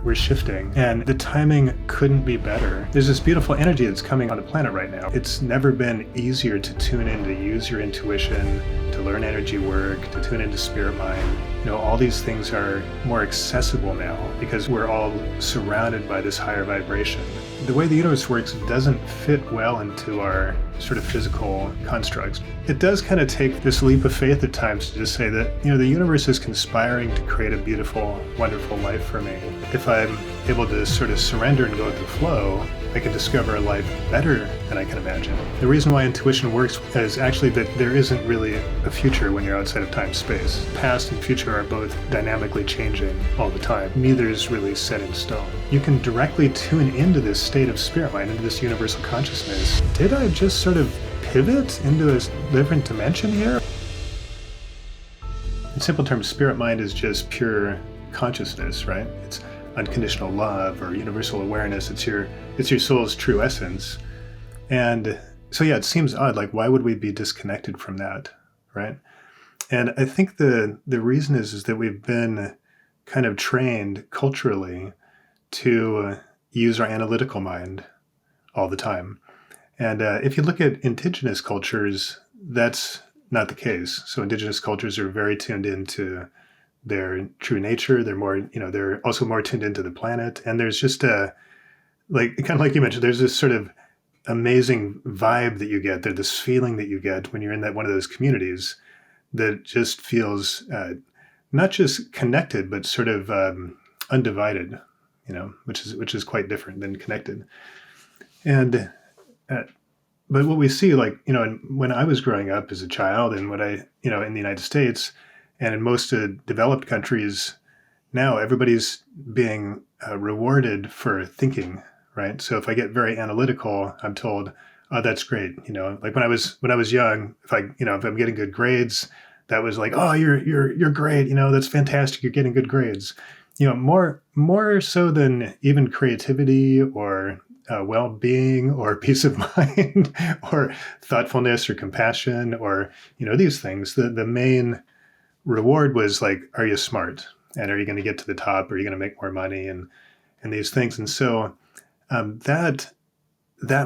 we're shifting, and the timing couldn't be better. There's this beautiful energy that's coming on the planet right now. It's never been easier to tune in, to use your intuition, to learn energy work, to tune into spirit mind. All these things are more accessible now because we're all surrounded by this higher vibration. The way the universe works doesn't fit well into our sort of physical constructs. It does kind of take this leap of faith at times to just say that, the universe is conspiring to create a beautiful, wonderful life for me. If I'm able to sort of surrender and go with the flow, I can discover a life better than I can imagine. The reason why intuition works is actually that there isn't really a future when you're outside of time-space. Past and future are both dynamically changing all the time. Neither is really set in stone. You can directly tune into this state of spirit mind, into this universal consciousness. Did I just sort of pivot into a different dimension here? In simple terms, spirit mind is just pure consciousness, right? It's unconditional love or universal awareness. It's your soul's true essence. And so it seems odd, like why would we be disconnected from that, right? And I think the reason is that we've been kind of trained culturally to use our analytical mind all the time. And if you look at indigenous cultures, that's not the case. So indigenous cultures are very tuned into their true nature. They're more, they're also more tuned into the planet. And there's just kind of like you mentioned, there's this sort of amazing vibe that you get there, this feeling that you get when you're in one of those communities that just feels not just connected, but sort of undivided, which is quite different than connected. And but what we see, when I was growing up as a child, and what in the United States and in most developed countries now, everybody's being rewarded for thinking, right? So if I get very analytical, I'm told, "Oh, that's great." Like when I was young, if I'm getting good grades, that was like, "Oh, you're great. That's fantastic. You're getting good grades." More so than even creativity or well-being or peace of mind or thoughtfulness or compassion or, these things. The main reward was like, are you smart? And are you going to get to the top? Are you going to make more money? And these things. And so that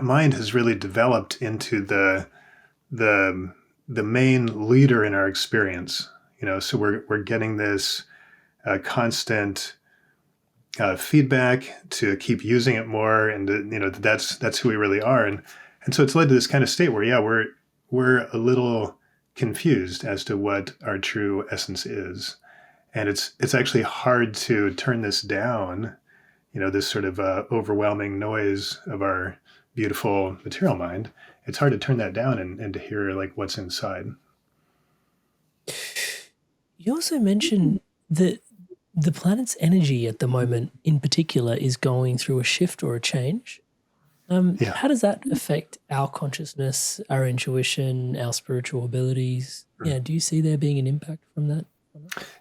mind has really developed into the main leader in our experience. So we're getting this constant feedback to keep using it more, and that's who we really are, and so it's led to this kind of state where we're a little confused as to what our true essence is, and it's actually hard to turn this down, this sort of overwhelming noise of our beautiful material mind. It's hard to turn that down and to hear like what's inside. You also mentioned that the planet's energy at the moment in particular is going through a shift or a change. How does that affect our consciousness, our intuition, our spiritual abilities? Yeah, do you see there being an impact from that?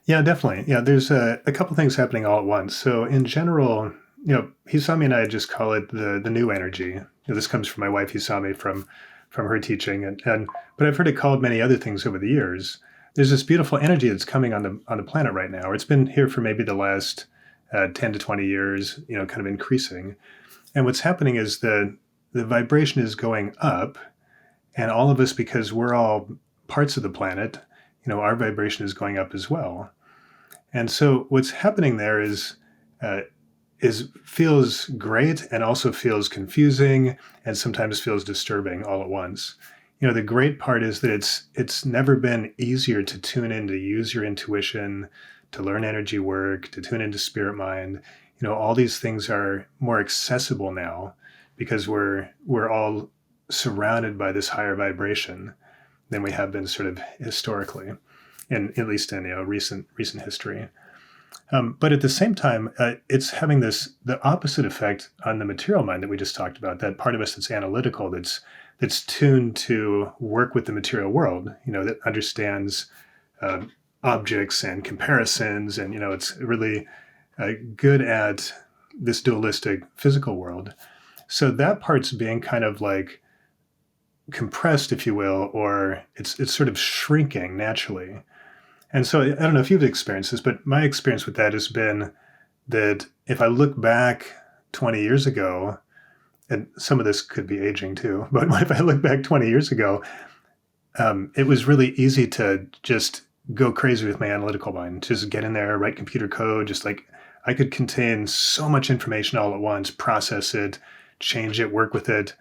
Yeah, definitely. Yeah, there's a couple things happening all at once. So in general, Hisami and I just call it the new energy. This comes from my wife Hisami from her teaching, but I've heard it called many other things over the years. There's this beautiful energy that's coming on the planet right now. It's been here for maybe the last 10 to 20 years, kind of increasing. And what's happening is the vibration is going up, and all of us, because we're all parts of the planet, our vibration is going up as well. And so what's happening there is feels great and also feels confusing and sometimes feels disturbing all at once. The great part is that it's never been easier to tune in, to use your intuition, to learn energy work, to tune into spirit mind. All these things are more accessible now because we're all surrounded by this higher vibration than we have been sort of historically, and at least in recent history. But at the same time, it's having the opposite effect on the material mind that we just talked about. That part of us that's analytical, that's tuned to work with the material world, that understands objects and comparisons, and it's really good at this dualistic physical world. So that part's being kind of like compressed, if you will, or it's sort of shrinking naturally. And so I don't know if you've experienced this, but my experience with that has been that if I look back 20 years ago, and some of this could be aging too, but if I look back 20 years ago, it was really easy to just go crazy with my analytical mind, just get in there, write computer code, just like I could contain so much information all at once, process it, change it, work with it.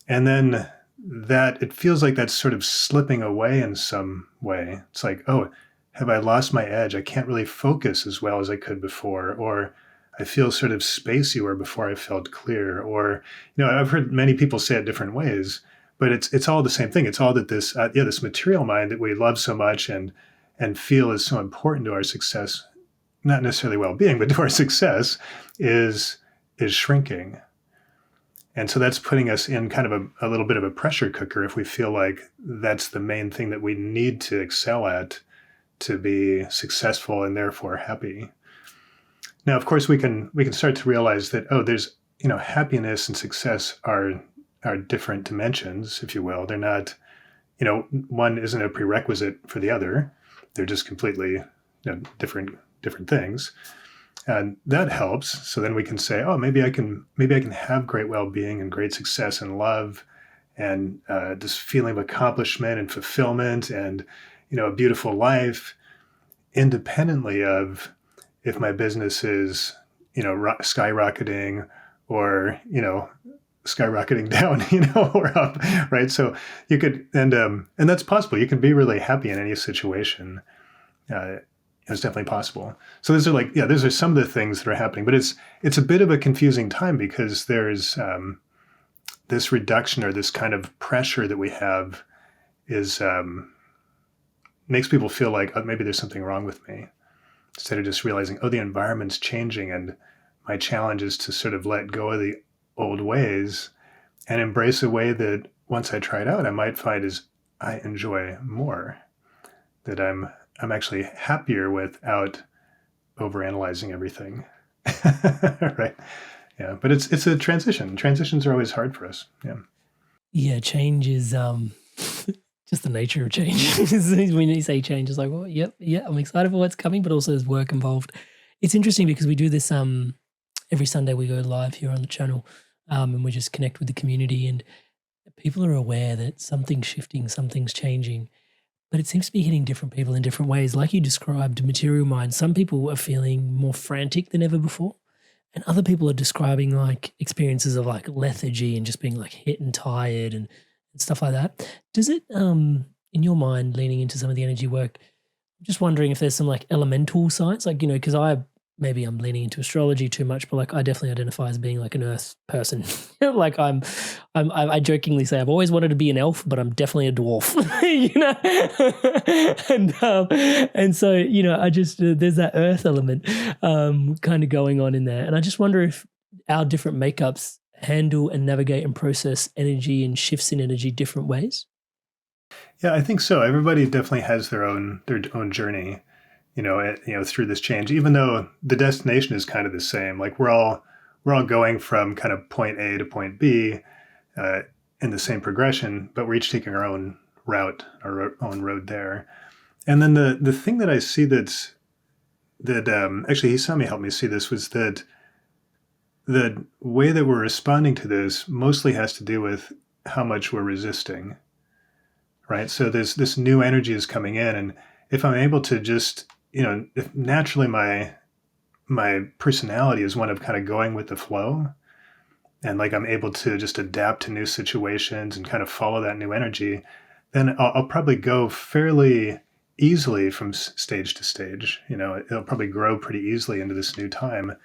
And then that it feels like that's sort of slipping away in some way. It's like, oh, have I lost my edge? I can't really focus as well as I could before, or I feel sort of spacey where before I felt clear. Or, I've heard many people say it different ways, but it's all the same thing. It's all that this material mind that we love so much and feel is so important to our success, not necessarily well-being, but to our success, is shrinking. And so that's putting us in kind of a little bit of a pressure cooker if we feel like that's the main thing that we need to excel at to be successful and therefore happy. Now, of course, we can start to realize that, there's, happiness and success are different dimensions, if you will. They're not, one isn't a prerequisite for the other. They're just completely different things. And that helps. So then we can say, oh, maybe I can have great well-being and great success and love and this feeling of accomplishment and fulfillment and, a beautiful life, independently of if my business is, skyrocketing or, skyrocketing down, or up, right? So you could, and that's possible. You can be really happy in any situation. It's definitely possible. So those are some of the things that are happening, but it's a bit of a confusing time because there's this reduction or this kind of pressure that we have is makes people feel like, oh, maybe there's something wrong with me, instead of just realizing, oh, the environment's changing and my challenge is to sort of let go of the old ways and embrace a way that once I try it out, I might find is I enjoy more, that I'm actually happier without overanalyzing everything. Right. Yeah. But it's a transition. Transitions are always hard for us. Yeah. Yeah. Change is just the nature of change. When you say change, it's like, well, yep. Yeah. I'm excited for what's coming, but also there's work involved. It's interesting because we do this every Sunday we go live here on the channel and we just connect with the community and people are aware that something's shifting, something's changing. But it seems to be hitting different people in different ways. Like you described, material mind, some people are feeling more frantic than ever before. And other people are describing like experiences of like lethargy and just being like hit and tired and stuff like that. Does it, in your mind, leaning into some of the energy work, I'm just wondering if there's some like elemental signs, like, because maybe I'm leaning into astrology too much, but like I definitely identify as being like an earth person. Like I jokingly say I've always wanted to be an elf, but I'm definitely a dwarf, and so, I just, there's that earth element kind of going on in there. And I just wonder if our different makeups handle and navigate and process energy and shifts in energy different ways. Yeah, I think so. Everybody definitely has their own journey, through this change, even though the destination is kind of the same. Like we're all going from kind of point A to point B in the same progression, but we're each taking our own route, our own road there. And then the thing that I see that actually Hisami helped me see this was that the way that we're responding to this mostly has to do with how much we're resisting, right? So this new energy is coming in, and if I'm able to just, if naturally my personality is one of kind of going with the flow, and like I'm able to just adapt to new situations and kind of follow that new energy, then I'll probably go fairly easily from stage to stage. It'll probably grow pretty easily into this new time.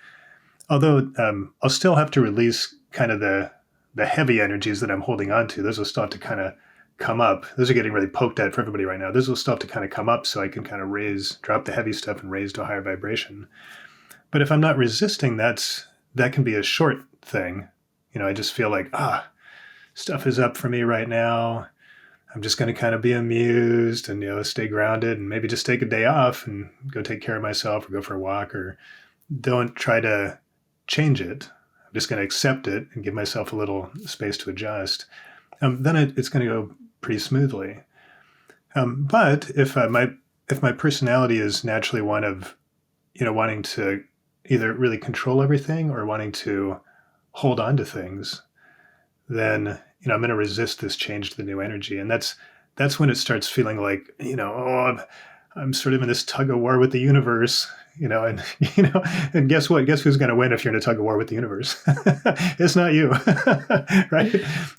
Although I'll still have to release kind of the heavy energies that I'm holding on to. Those will still have to kind of come up. Those are getting really poked at for everybody right now. Those will still have to kind of come up so I can kind of drop the heavy stuff and raise to a higher vibration. But if I'm not resisting, that can be a short thing. I just feel like, stuff is up for me right now. I'm just going to kind of be amused and, stay grounded and maybe just take a day off and go take care of myself or go for a walk, or don't try to change it. I'm just going to accept it and give myself a little space to adjust. Then it's going to go pretty smoothly. But if my personality is naturally one of, wanting to either really control everything or wanting to hold on to things, then, I'm going to resist this change to the new energy. And that's when it starts feeling like, I'm sort of in this tug of war with the universe, and, and guess what? Guess who's going to win if you're in a tug of war with the universe? It's not you, right?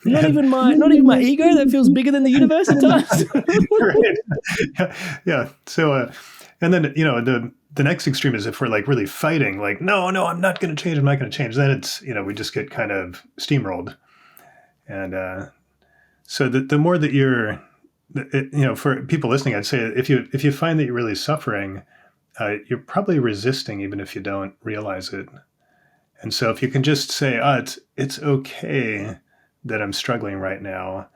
Not even my ego that feels bigger than the universe at times. Right. Yeah. So, and then, the next extreme is if we're like really fighting, like, no, I'm not going to change. I'm not going to change. Then it's, we just get kind of steamrolled. And so the more that you're, for people listening, I'd say if you find that you're really suffering, you're probably resisting, even if you don't realize it. And so if you can just say, it's okay that I'm struggling right now.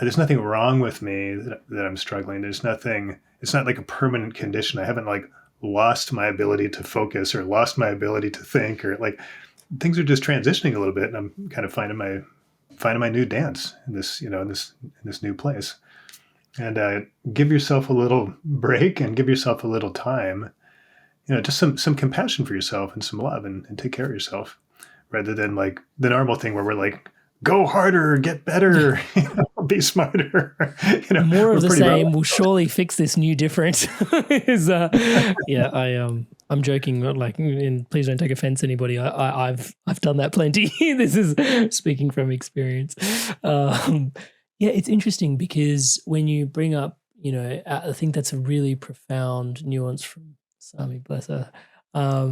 There's nothing wrong with me that I'm struggling. There's nothing, it's not like a permanent condition. I haven't like lost my ability to focus or lost my ability to think, or like things are just transitioning a little bit. And I'm kind of finding my new dance in this, in this new place. And give yourself a little break and give yourself a little time, just some compassion for yourself and some love, and take care of yourself, rather than like the normal thing where we're like, go harder, get better, be smarter. More of the same will surely fix this new difference. I'm joking. Like, and please don't take offense, anybody. I've done that plenty. This is speaking from experience. It's interesting because when you bring up, I think that's a really profound nuance from Sami, bless her,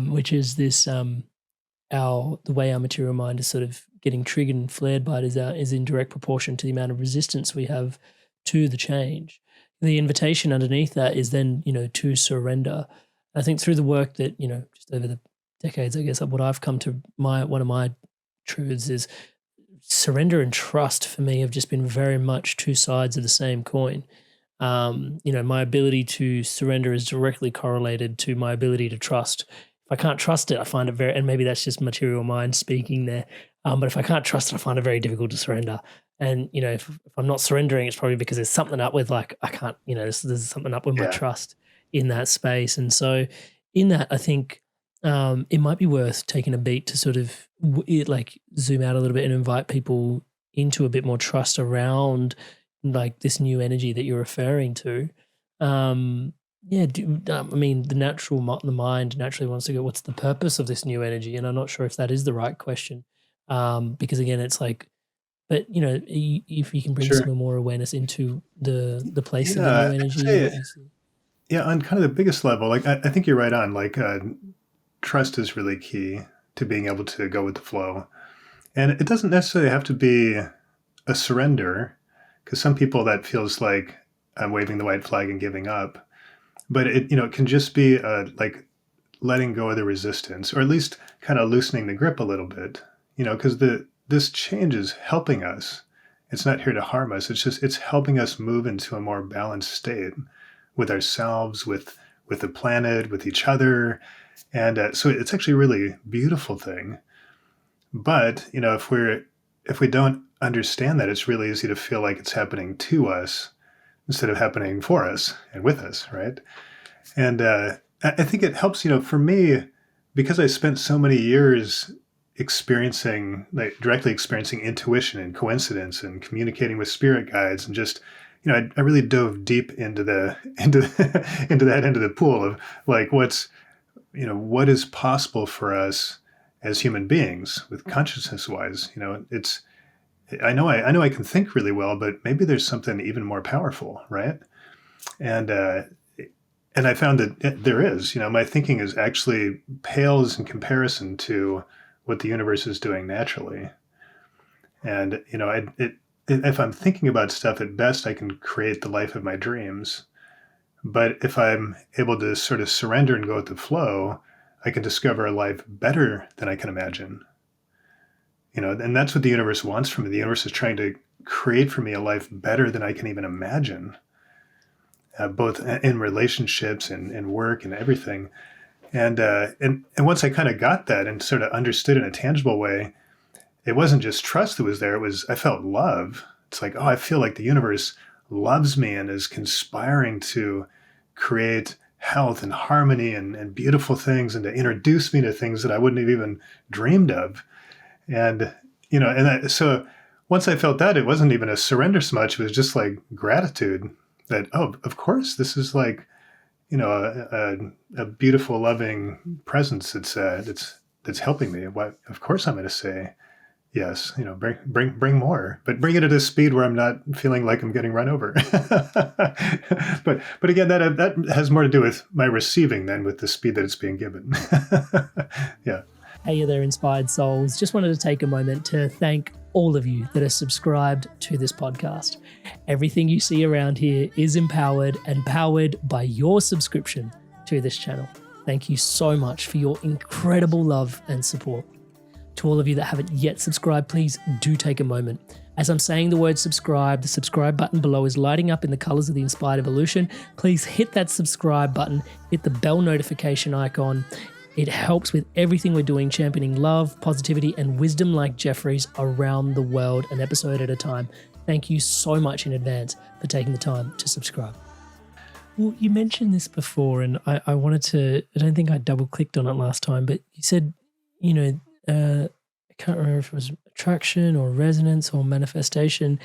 which is this the way our material mind is sort of getting triggered and flared by it is in direct proportion to the amount of resistance we have to the change. The invitation underneath that is then, to surrender. I think through the work that, just over the decades, I guess, what I've come to one of my truths is surrender and trust for me have just been very much two sides of the same coin. My ability to surrender is directly correlated to my ability to trust. If I can't trust it, I find it very, and maybe that's just material mind speaking there. But if I can't trust it, I find it very difficult to surrender. And, if I'm not surrendering, it's probably because there's something up with like, I can't, there's something up with my trust in that space. And so in that, I think it might be worth taking a beat to sort of zoom out a little bit and invite people into a bit more trust around like this new energy that you're referring to. The mind naturally wants to go, what's the purpose of this new energy? And I'm not sure if that is the right question. Because again, it's like, but if you can bring some more awareness into the place of the new energy. On kind of the biggest level, like I think you're right on. Like trust is really key to being able to go with the flow, and it doesn't necessarily have to be a surrender, because some people that feels like I'm waving the white flag and giving up, but it can just be like letting go of the resistance, or at least kind of loosening the grip a little bit. Because this change is helping us. It's not here to harm us. It's helping us move into a more balanced state with ourselves, with the planet, with each other. And so it's actually a really beautiful thing. But, if we don't understand that, it's really easy to feel like it's happening to us instead of happening for us and with us, right? And I think it helps, for me, because I spent so many years directly experiencing intuition and coincidence and communicating with spirit guides, and just, I really dove deep into that end of the pool of like what is possible for us as human beings with consciousness wise. I know I can think really well, but maybe there's something even more powerful, right? And I found that there is. My thinking is actually pales in comparison to what the universe is doing naturally. And, if I'm thinking about stuff, at best, I can create the life of my dreams. But if I'm able to sort of surrender and go with the flow, I can discover a life better than I can imagine. And that's what the universe wants from me. The universe is trying to create for me a life better than I can even imagine, both in relationships and work and everything. And once I kind of got that and sort of understood in a tangible way, it wasn't just trust that was there. I felt love. It's like, I feel like the universe loves me and is conspiring to create health and harmony and beautiful things, and to introduce me to things that I wouldn't have even dreamed of. And, so once I felt that, it wasn't even a surrender so much. It was just like gratitude that, oh, of course, this is like, a beautiful, loving presence that's helping me. What, of course I'm going to say yes, bring more, but bring it at a speed where I'm not feeling like I'm getting run over. but again, that has more to do with my receiving than with the speed that it's being given. Yeah. Hey there, inspired souls. Just wanted to take a moment to thank all of you that are subscribed to this podcast. Everything you see around here is empowered and powered by your subscription to this channel. Thank you so much for your incredible love and support. To all of you that haven't yet subscribed, please do take a moment. As I'm saying the word subscribe, the subscribe button below is lighting up in the colors of the Inspired Evolution. Please hit that subscribe button, hit the bell notification icon. It helps with everything we're doing, championing love, positivity, and wisdom like Jeffrey's around the world, an episode at a time. Thank you so much in advance for taking the time to subscribe. Well, you mentioned this before, and I wanted to, I don't think I double clicked on it last time, but you said, I can't remember if it was attraction or resonance or manifestation.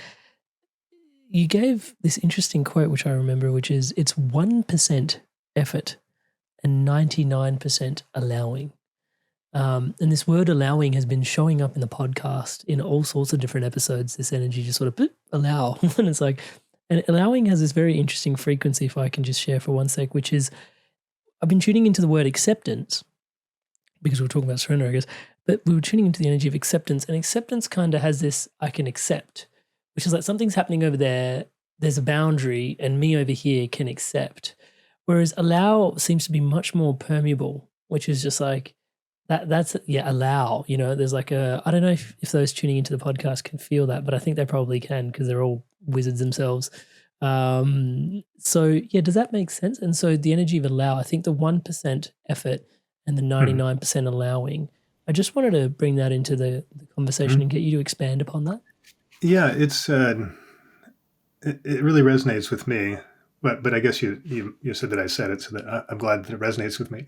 You gave this interesting quote, which I remember, which is, it's 1% effort and 99% allowing. And this word allowing has been showing up in the podcast in all sorts of different episodes. This energy just sort of boop, allow. And it's like, and allowing has this very interesting frequency, if I can just share for one sec, which is, I've been tuning into the word acceptance because we're talking about surrender, I guess, but we were tuning into the energy of acceptance, and acceptance kind of has this, I can accept, which is like something's happening over there, there's a boundary, and me over here can accept. Whereas allow seems to be much more permeable, which is just like, that's allow, there's like I don't know if those tuning into the podcast can feel that, but I think they probably can because they're all wizards themselves. So yeah, does that make sense? And so the energy of allow, I think the 1% effort and the 99% allowing, I just wanted to bring that into the conversation and get you to expand upon that. Yeah, it's it really resonates with me. But I guess you said that I said it, so that I'm glad that it resonates with me.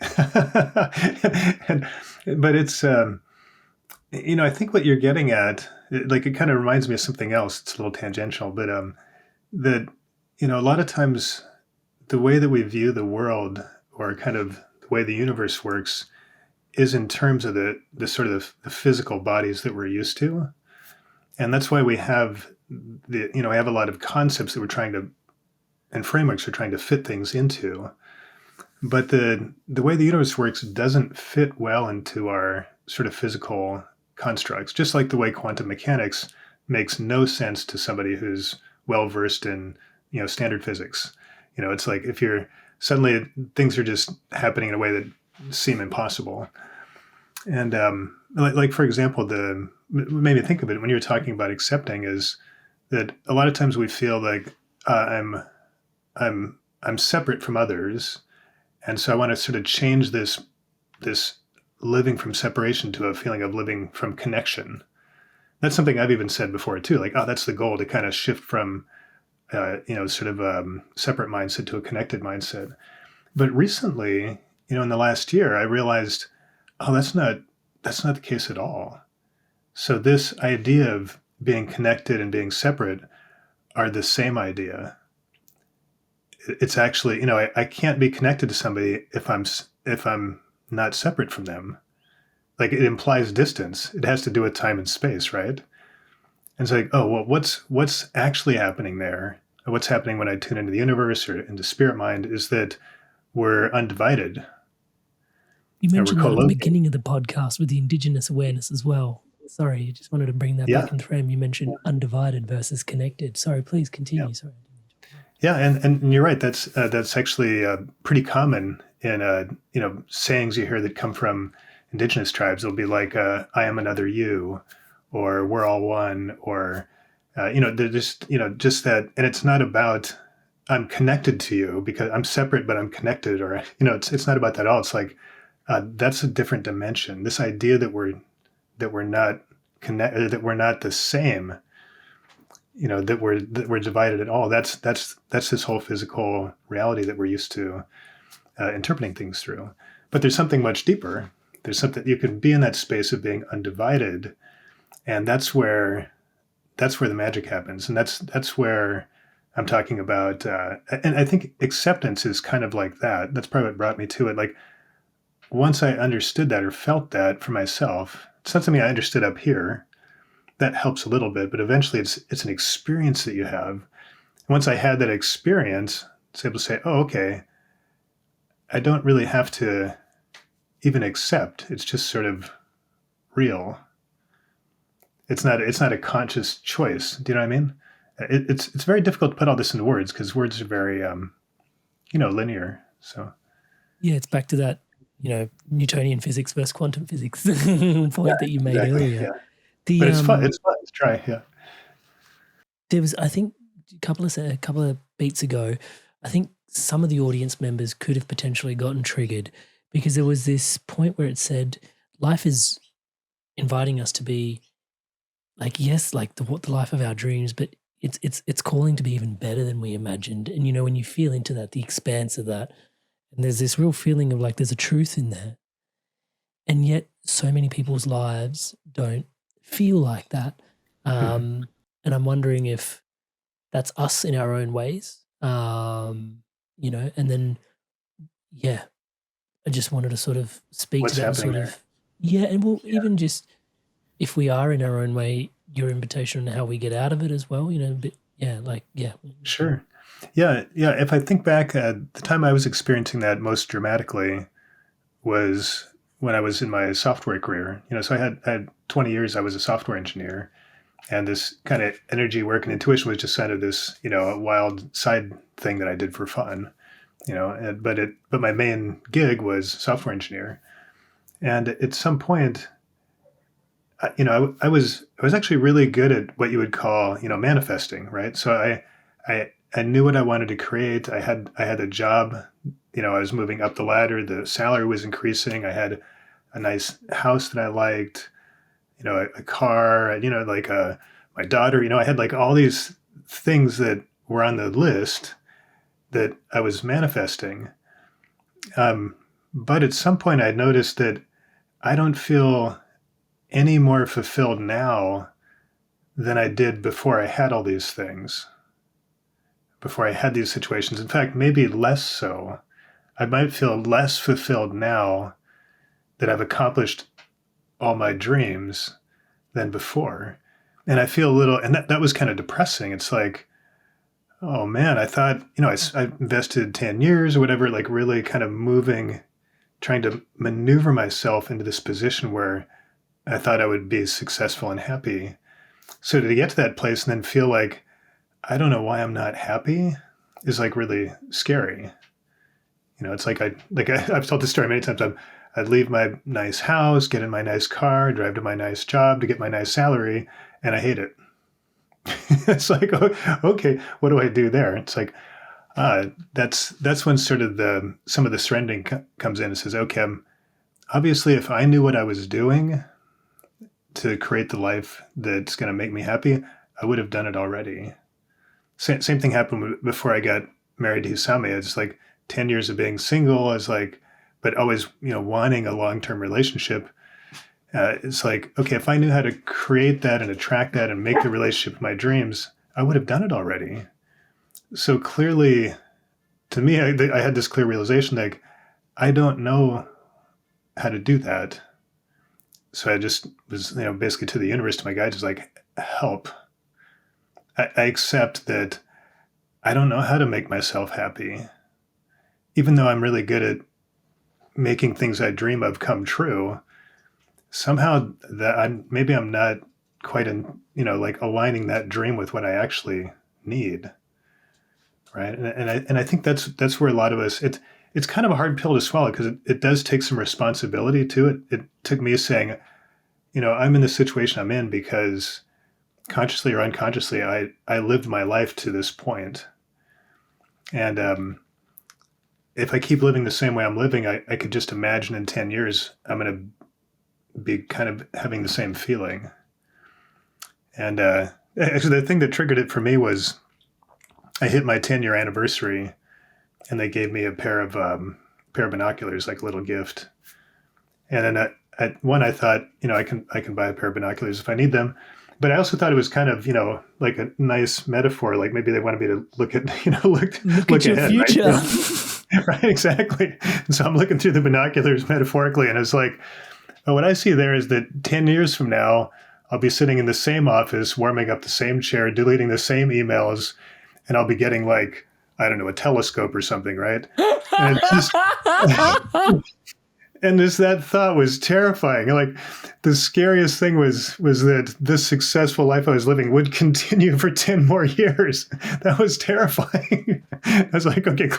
But it's, I think what you're getting at, it kind of reminds me of something else. It's a little tangential, but that, a lot of times the way that we view the world, or kind of the way the universe works, is in terms of the sort of the physical bodies that we're used to. And that's why we have I have a lot of concepts that we're trying to, and frameworks are trying to fit things into. But the way the universe works doesn't fit well into our sort of physical constructs, just like the way quantum mechanics makes no sense to somebody who's well-versed in, standard physics. It's like if you're suddenly things are just happening in a way that seem impossible. And like for example, what made me think of it when you were talking about accepting is that a lot of times we feel like I'm separate from others, and so I want to sort of change this living from separation to a feeling of living from connection. That's something I've even said before too. Like, that's the goal, to kind of shift from sort of separate mindset to a connected mindset. But recently, in the last year, I realized, that's not the case at all. So this idea of being connected and being separate are the same idea. It's actually, I can't be connected to somebody if I'm not separate from them. Like, it implies distance. It has to do with time and space, right? And it's like, well, what's actually happening there? What's happening when I tune into the universe or into spirit mind is that we're undivided. You mentioned that at the beginning of the podcast with the indigenous awareness as well. Sorry, I just wanted to bring that back in frame. You mentioned undivided versus connected. Sorry, please continue. Yeah. Sorry. Yeah, and you're right. That's actually pretty common in sayings you hear that come from indigenous tribes. It'll be like, "I am another you," or "We're all one," or they're just just that. And it's not about I'm connected to you because I'm separate, but I'm connected, or it's not about that at all. It's like that's a different dimension. This idea that we're not connected, that we're not the same. That we're divided at all. That's this whole physical reality that we're used to. interpreting things through. But there's something much deeper. There's something, you can be in that space of being undivided, and that's where the magic happens, and that's where I'm talking about. And I think acceptance is kind of like that. That's probably what brought me to it. Like once I understood that or felt that for myself, it's not something I understood up here. That helps a little bit, but eventually it's an experience that you have. And once I had that experience, I was able to say, "Oh, okay, I don't really have to even accept. It's just sort of real. It's not a conscious choice." Do you know what I mean? It's very difficult to put all this into words because words are very linear. So Yeah, it's back to that, Newtonian physics versus quantum physics point that you made earlier. Yeah. But it's fun. It's fun to try. Yeah. There was, I think, a couple of beats ago, I think some of the audience members could have potentially gotten triggered because there was this point where it said life is inviting us to be like, yes, like the life of our dreams, but it's calling to be even better than we imagined. And when you feel into that, the expanse of that, and there's this real feeling of like there's a truth in there. And yet so many people's lives don't feel like that. And I'm wondering if that's us in our own ways, and then, yeah, I just wanted to sort of speak What's to that happening sort there? of, and we'll even just, if we are in our own way, your invitation on how we get out of it as well, but Sure. Yeah. If I think back, the time I was experiencing that most dramatically was when I was in my software career. So I had 20 years. I was a software engineer, and this kind of energy work and intuition was just kind of this, a wild side thing that I did for fun. But my main gig was software engineer, and at some point, I was actually really good at what you would call manifesting, right? So I knew what I wanted to create. I had a job. I was moving up the ladder. The salary was increasing. I had a nice house that I liked. A car. My daughter. I had like all these things that were on the list that I was manifesting. But at some point, I noticed that I don't feel any more fulfilled now than I did before I had all these things, before I had these situations. In fact, maybe less so. I might feel less fulfilled now that I've accomplished all my dreams than before. And I feel a little, and that was kind of depressing. It's like, oh man, I thought, I invested 10 years or whatever, like really kind of moving, trying to maneuver myself into this position where I thought I would be successful and happy. So to get to that place and then feel like, I don't know why I'm not happy is like really scary. It's like I've told this story many times. I'd leave my nice house, get in my nice car, drive to my nice job to get my nice salary, and I hate it. It's like, okay, what do I do there? It's like, that's when sort of some of the surrendering comes in and says, okay, obviously if I knew what I was doing to create the life that's going to make me happy, I would have done it already. Same thing happened before I got married to Hisami. It's like 10 years of being single. I was like, but always, wanting a long-term relationship. It's like, okay, if I knew how to create that and attract that and make the relationship my dreams, I would have done it already. So clearly, to me, I had this clear realization, like, I don't know how to do that. So I just was, basically to the universe, to my guides, was like, help. I accept that I don't know how to make myself happy. Even though I'm really good at making things I dream of come true, somehow maybe I'm not quite in, like aligning that dream with what I actually need. Right. And I think that's where a lot of us, it's kind of a hard pill to swallow because it does take some responsibility to it. It took me saying, I'm in the situation I'm in because consciously or unconsciously, I lived my life to this point. And if I keep living the same way I'm living, I could just imagine in 10 years, I'm going to be kind of having the same feeling. And actually, the thing that triggered it for me was I hit my 10-year anniversary, and they gave me a pair of pair of binoculars, like a little gift. And then at one, I thought, I can buy a pair of binoculars if I need them. But I also thought it was kind of, like a nice metaphor. Like maybe they wanted me to look at, look at your ahead, future. Right? Right, exactly. And so I'm looking through the binoculars metaphorically, and it's like, oh, what I see there is that 10 years from now, I'll be sitting in the same office, warming up the same chair, deleting the same emails, and I'll be getting like, I don't know, a telescope or something, right? And it's just, and that thought was terrifying. Like the scariest thing was that this successful life I was living would continue for 10 more years. That was terrifying. I was like, okay,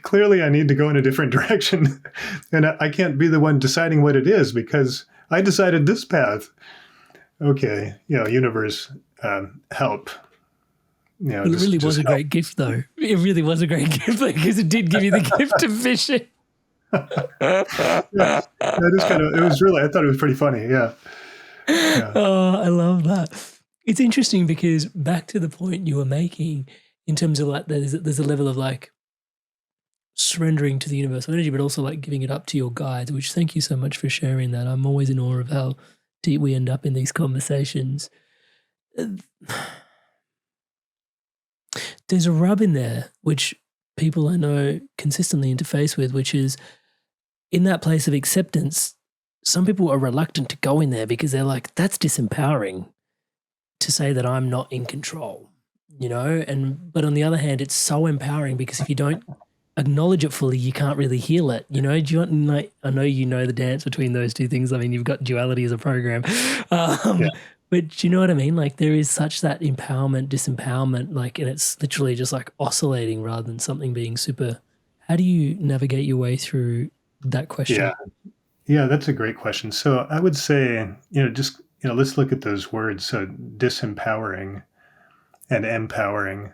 clearly I need to go in a different direction. And I can't be the one deciding what it is because I decided this path. Okay, universe, help. It really was a great gift, though. It really was a great gift because it did give you the gift of vision. Yeah, it was really, I thought it was pretty funny. Yeah. Oh, I love that. It's interesting because back to the point you were making in terms of like, there's a level of like surrendering to the universal energy, but also like giving it up to your guides, which thank you so much for sharing that. I'm always in awe of how deep we end up in these conversations. There's a rub in there, which people I know consistently interface with, which is in that place of acceptance, some people are reluctant to go in there because they're like, that's disempowering to say that I'm not in control, but on the other hand, it's so empowering because if you don't acknowledge it fully, you can't really heal it. Do you want, like, I know you know the dance between those two things. I mean, you've got duality as a program. But do you know what I mean? Like there is such that empowerment, disempowerment, like, and it's literally just like oscillating rather than something being super. How do you navigate your way through that question? Yeah, that's a great question. So I would say, let's look at those words. So disempowering and empowering.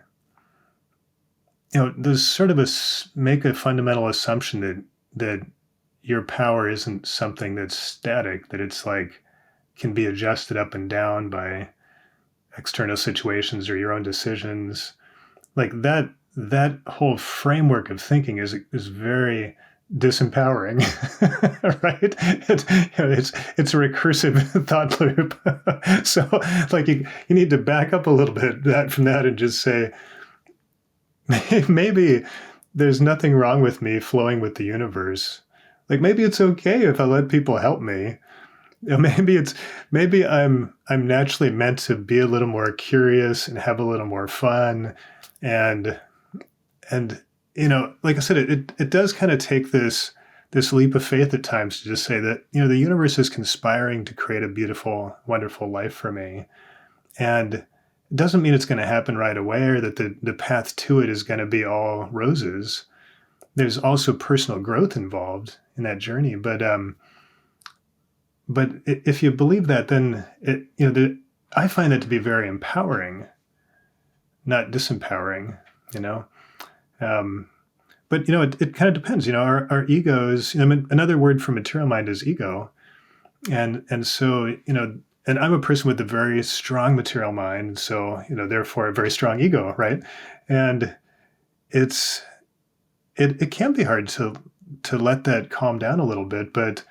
There's sort of make a fundamental assumption that your power isn't something that's static, that it's like can be adjusted up and down by external situations or your own decisions. Like that whole framework of thinking is very disempowering, right? It's a recursive thought loop. So like you need to back up a little bit from that and just say, maybe there's nothing wrong with me flowing with the universe. Like maybe it's okay if I let people help me. Maybe I'm naturally meant to be a little more curious and have a little more fun, and like I said, it does kind of take this leap of faith at times to just say that the universe is conspiring to create a beautiful, wonderful life for me, and it doesn't mean it's going to happen right away or that the path to it is going to be all roses. There's also personal growth involved in that journey, but if you believe that, then I find that to be very empowering, not disempowering. But it kind of depends. Our egos. Another word for material mind is ego, and so and I'm a person with a very strong material mind, so therefore a very strong ego, right? And it can be hard to let that calm down a little bit, but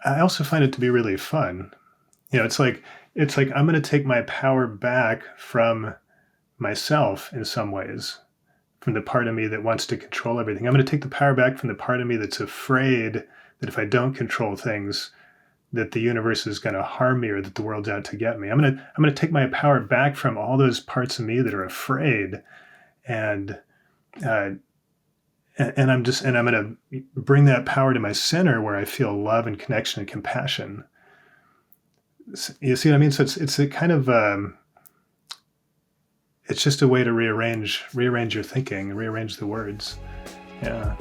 I also find it to be really fun. It's like I'm going to take my power back from myself in some ways, from the part of me that wants to control everything. I'm going to take the power back from the part of me that's afraid that if I don't control things, that the universe is going to harm me or that the world's out to get me. I'm going to take my power back from all those parts of me that are afraid, and I'm going to bring that power to my center where I feel love and connection and compassion. You see what I mean? So it's a kind of it's just a way to rearrange your thinking, rearrange the words. Yeah.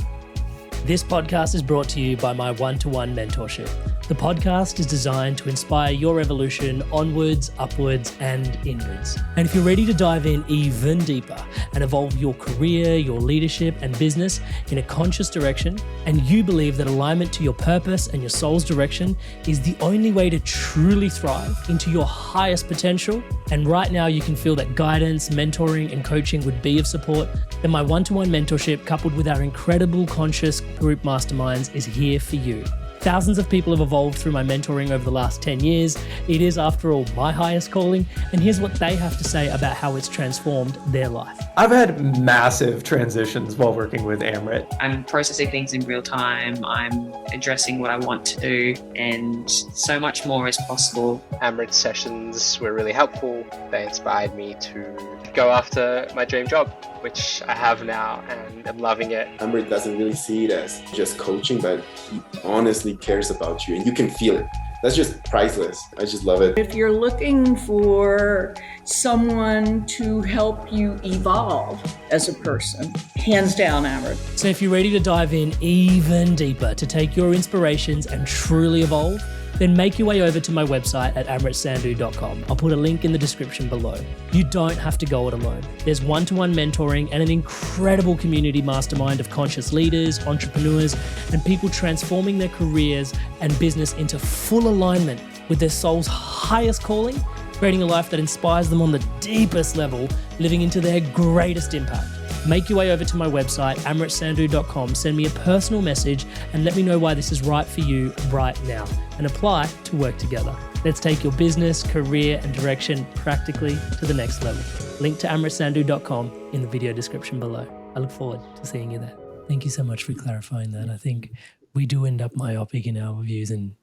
This podcast is brought to you by my one-to-one mentorship. The podcast is designed to inspire your evolution onwards, upwards, and inwards. And if you're ready to dive in even deeper and evolve your career, your leadership, and business in a conscious direction, and you believe that alignment to your purpose and your soul's direction is the only way to truly thrive into your highest potential, and right now you can feel that guidance, mentoring, and coaching would be of support, then my one-to-one mentorship, coupled with our incredible conscious group masterminds, is here for you. Thousands of people have evolved through my mentoring over the last 10 years. It is, after all, my highest calling. And here's what they have to say about how it's transformed their life. I've had massive transitions while working with Amrit. I'm processing things in real time. I'm addressing what I want to do, and so much more is possible. Amrit sessions were really helpful. They inspired me to go after my dream job, which I have now, and I'm loving it. Amrit doesn't really see it as just coaching, but he honestly cares about you, and you can feel it. That's just priceless. I just love it. If you're looking for someone to help you evolve as a person, hands down, Amrit. So if you're ready to dive in even deeper to take your inspirations and truly evolve, then make your way over to my website at amritsandhu.com. I'll put a link in the description below. You don't have to go it alone. There's one-to-one mentoring and an incredible community mastermind of conscious leaders, entrepreneurs, and people transforming their careers and business into full alignment with their soul's highest calling, creating a life that inspires them on the deepest level, living into their greatest impact. Make your way over to my website, amritsandhu.com, send me a personal message and let me know why this is right for you right now, and apply to work together. Let's take your business, career, and direction practically to the next level. Link to amritsandhu.com in the video description below. I look forward to seeing you there. Thank you so much for clarifying that. I think we do end up myopic in our views, and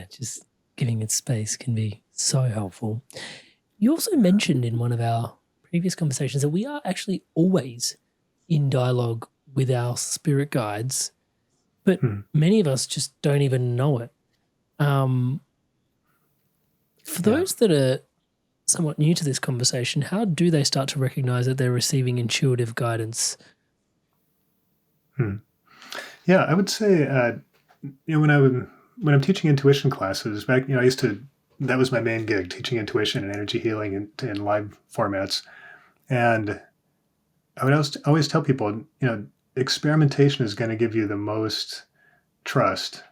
just giving it space can be so helpful. You also mentioned in one of our previous conversations that we are actually always in dialogue with our spirit guides, but many of us just don't even know it. For those that are somewhat new to this conversation, how do they start to recognize that they're receiving intuitive guidance? Yeah, I would say, when I'm teaching intuition classes back, that was my main gig, teaching intuition and energy healing in live formats. And I would always tell people, experimentation is going to give you the most trust,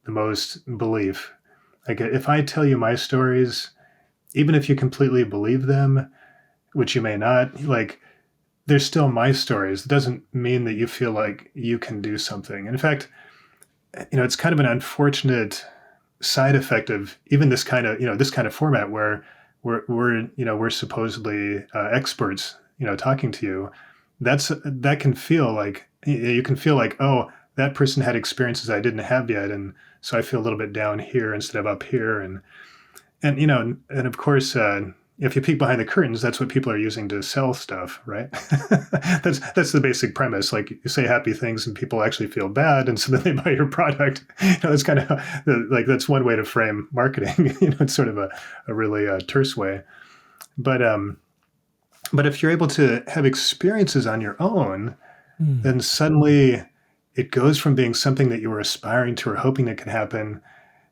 the most belief. Like if I tell you my stories, even if you completely believe them, which you may not, they're still my stories. It doesn't mean that you feel like you can do something. And in fact, it's kind of an unfortunate side effect of even this kind of format where we're supposedly experts, talking to you. That can feel like, you can feel like, oh, that person had experiences I didn't have yet, and so I feel a little bit down here instead of up here, and of course, if you peek behind the curtains, that's what people are using to sell stuff, right? that's the basic premise. Like, you say happy things and people actually feel bad, and so then they buy your product. That's kind of that's one way to frame marketing. It's sort of a really terse way. But if you're able to have experiences on your own, then suddenly it goes from being something that you were aspiring to or hoping that could happen,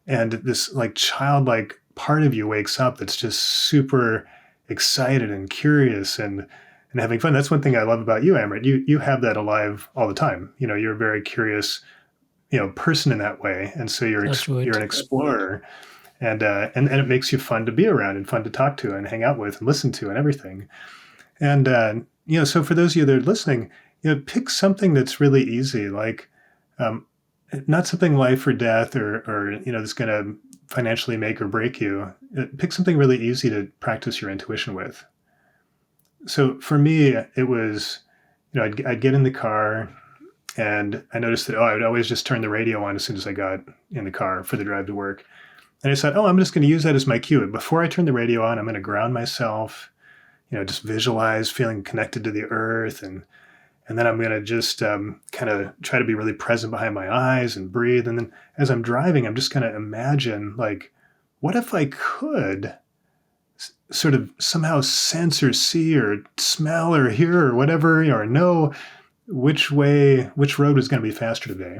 and this childlike part of you wakes up that's just super excited and curious and having fun. That's one thing I love about you, Amrit. You have that alive all the time. You're a very curious, person in that way, and so you're an explorer, and it makes you fun to be around and fun to talk to and hang out with and listen to and everything. And so for those of you that are listening, pick something that's really easy, not something life or death or that's going to financially make or break you. Pick something really easy to practice your intuition with. So for me, it was, I'd get in the car and I noticed that, I would always just turn the radio on as soon as I got in the car for the drive to work. And I said, I'm just going to use that as my cue. Before I turn the radio on, I'm going to ground myself, just visualize feeling connected to the earth. And then I'm going to just kind of try to be really present behind my eyes and breathe. And then as I'm driving, I'm just going to imagine, what if I could sort of somehow sense or see or smell or hear or whatever, or know which road was going to be faster today.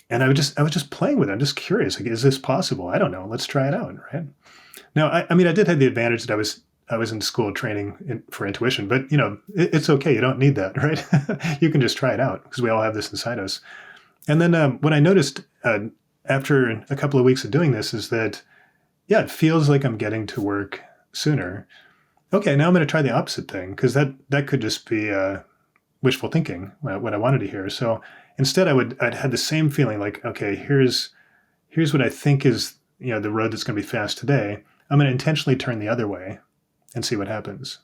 And I was just playing with it. I'm just curious, like, is this possible? I don't know. Let's try it out, right? Now, I mean, I did have the advantage that I was in school training for intuition, but it's okay. You don't need that, right? You can just try it out because we all have this inside us. And then what I noticed after a couple of weeks of doing this is that, yeah, it feels like I'm getting to work sooner. Okay, now I'm going to try the opposite thing because that could just be wishful thinking, what I wanted to hear. So instead, I'd had the same feeling like, okay, here's what I think is the road that's going to be fast today. I'm going to intentionally turn the other way and see what happens.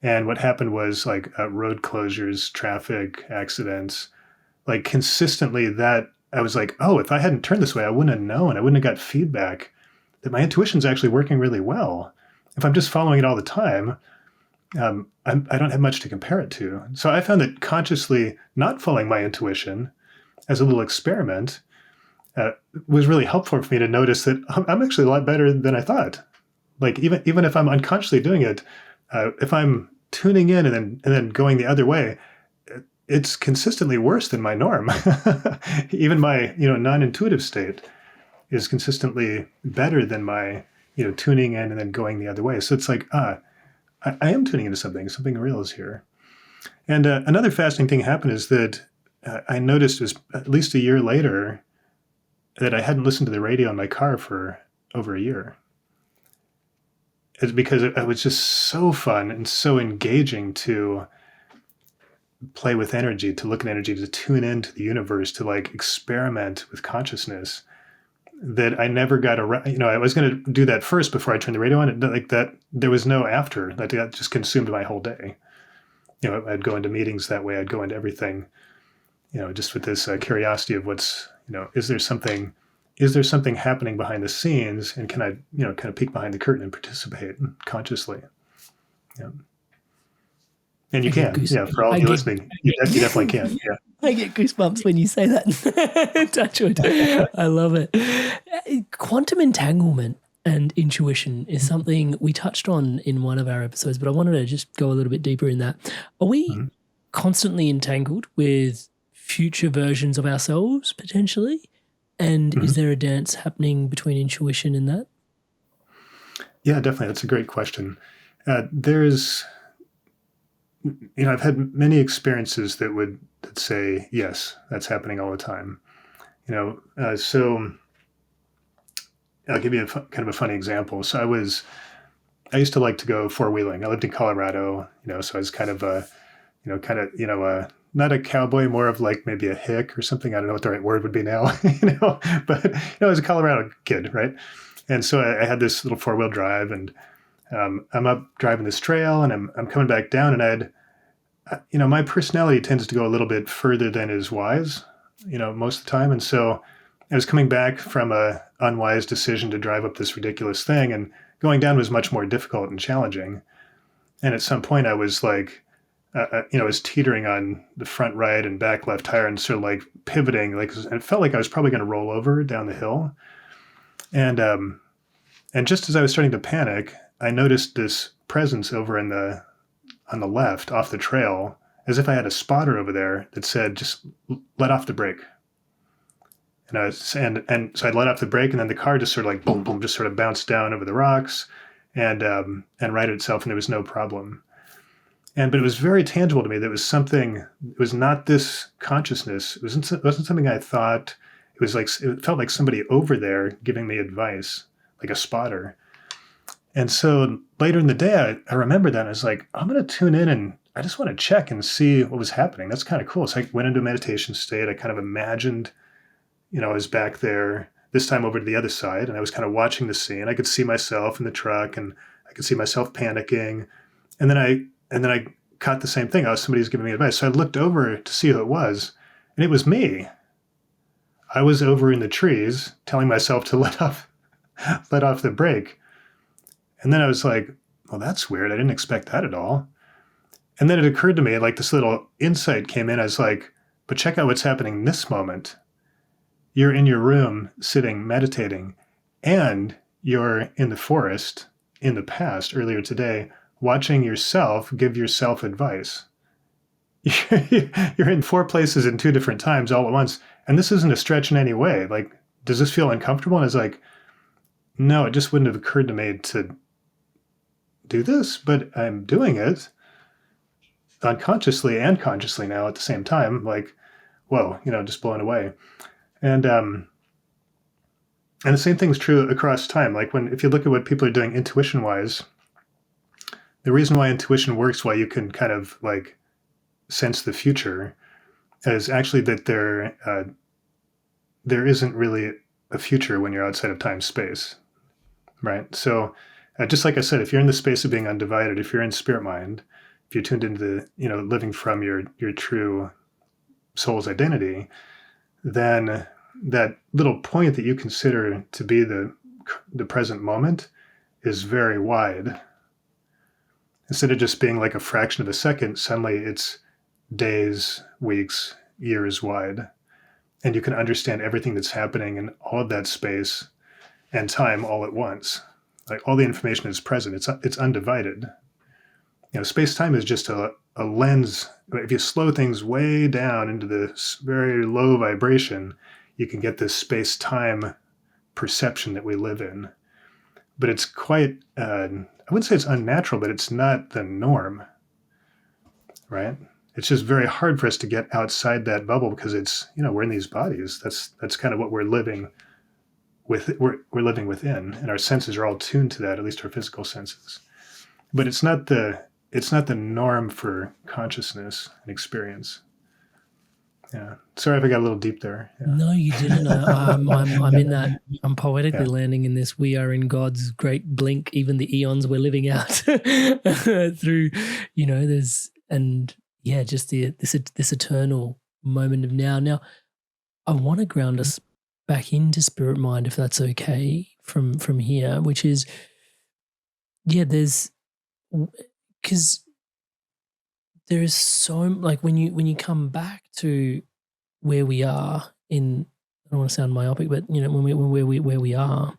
And what happened was like road closures, traffic accidents, like consistently that I was like, oh, if I hadn't turned this way, I wouldn't have known. I wouldn't have got feedback that my intuition's actually working really well. If I'm just following it all the time, I don't have much to compare it to. So I found that consciously not following my intuition as a little experiment was really helpful for me to notice that I'm actually a lot better than I thought. Like even if I'm unconsciously doing it, if I'm tuning in and then going the other way, it's consistently worse than my norm. Even my non-intuitive state is consistently better than my tuning in and then going the other way. So it's like I am tuning into something real is here. And another fascinating thing happened is that I noticed it was at least a year later that I hadn't listened to the radio in my car for over a year. It's because it was just so fun and so engaging to play with energy, to look at energy, to tune into the universe, to like experiment with consciousness, that I never got around. I was going to do that first before I turned the radio on. And like that, there was no after. That just consumed my whole day. I'd go into meetings that way. I'd go into everything, just with this curiosity of what's, is there something happening behind the scenes, and can I, kind of peek behind the curtain and participate consciously? Yeah. And you can, for all of you listening, you definitely can. Yeah. I get goosebumps when you say that. Touch wood. I love it. Quantum entanglement and intuition is something we touched on in one of our episodes, but I wanted to just go a little bit deeper in that. Are we constantly entangled with future versions of ourselves, potentially? And is there a dance happening between intuition and that? Yeah, definitely. That's a great question. I've had many experiences that say, yes, that's happening all the time. So I'll give you kind of a funny example. So I used to like to go four-wheeling. I lived in Colorado, so I was kind of not a cowboy, more of like maybe a hick or something. I don't know what the right word would be now, but I was a Colorado kid, right? And so I had this little four-wheel drive, and I'm up driving this trail, and I'm coming back down, and my personality tends to go a little bit further than is wise, most of the time. And so I was coming back from a unwise decision to drive up this ridiculous thing, and going down was much more difficult and challenging. And at some point I was like, I was teetering on the front right and back left tire and sort of like pivoting, like, and it felt like I was probably going to roll over down the hill. And just as I was starting to panic, I noticed this presence over on the left off the trail, as if I had a spotter over there that said, just let off the brake. And so I'd let off the brake, and then the car just sort of like boom, boom, just sort of bounced down over the rocks and righted itself, and there was no problem. But it was very tangible to me. There was something, it was not this consciousness. It wasn't something I thought. It was like, it felt like somebody over there giving me advice, like a spotter. And so later in the day, I remember that. And I was like, I'm going to tune in and I just want to check and see what was happening. That's kind of cool. So I went into a meditation state. I kind of imagined, I was back there, this time over to the other side, and I was kind of watching the scene. I could see myself in the truck, and I could see myself panicking. And then I caught the same thing. Somebody's giving me advice. So I looked over to see who it was, and it was me. I was over in the trees telling myself to let off the brake. And then I was like, well, that's weird. I didn't expect that at all. And then it occurred to me, like this little insight came in. I was like, but check out what's happening in this moment. You're in your room sitting, meditating, and you're in the forest in the past, earlier today, watching yourself give yourself advice. you're in 4 places in 2 different times all at once. And this isn't a stretch in any way. Like, does this feel uncomfortable? And it's like, no, it just wouldn't have occurred to me to do this, but I'm doing it unconsciously and consciously now at the same time. Like, whoa, just blown away. And the same thing's true across time. Like if you look at what people are doing intuition-wise, the reason why intuition works, why you can kind of like sense the future, is actually that there isn't really a future when you're outside of time space, right? So just like I said, if you're in the space of being undivided, if you're in spirit mind, if you're tuned into living from your true soul's identity, then that little point that you consider to be the present moment is very wide. Instead of just being like a fraction of a second, suddenly it's days, weeks, years wide. And you can understand everything that's happening in all of that space and time all at once. Like all the information is present. It's undivided. Space-time is just a lens. If you slow things way down into this very low vibration, you can get this space-time perception that we live in. But it's quite, I wouldn't say it's unnatural, but it's not the norm, right? It's just very hard for us to get outside that bubble because it's, we're in these bodies. That's kind of what we're living with. We're living within, and our senses are all tuned to that, at least our physical senses. But it's not the norm for consciousness and experience. Yeah. Sorry if I got a little deep there. Yeah. No, you didn't. I'm in that. I'm poetically landing in this. We are in God's great blink, even the eons we're living out through. There's just this eternal moment of now. Now, I want to ground us back into spirit mind, if that's okay, from here, which is, there's because. There is so like when you come back to where we are in, I don't want to sound myopic, but where we are,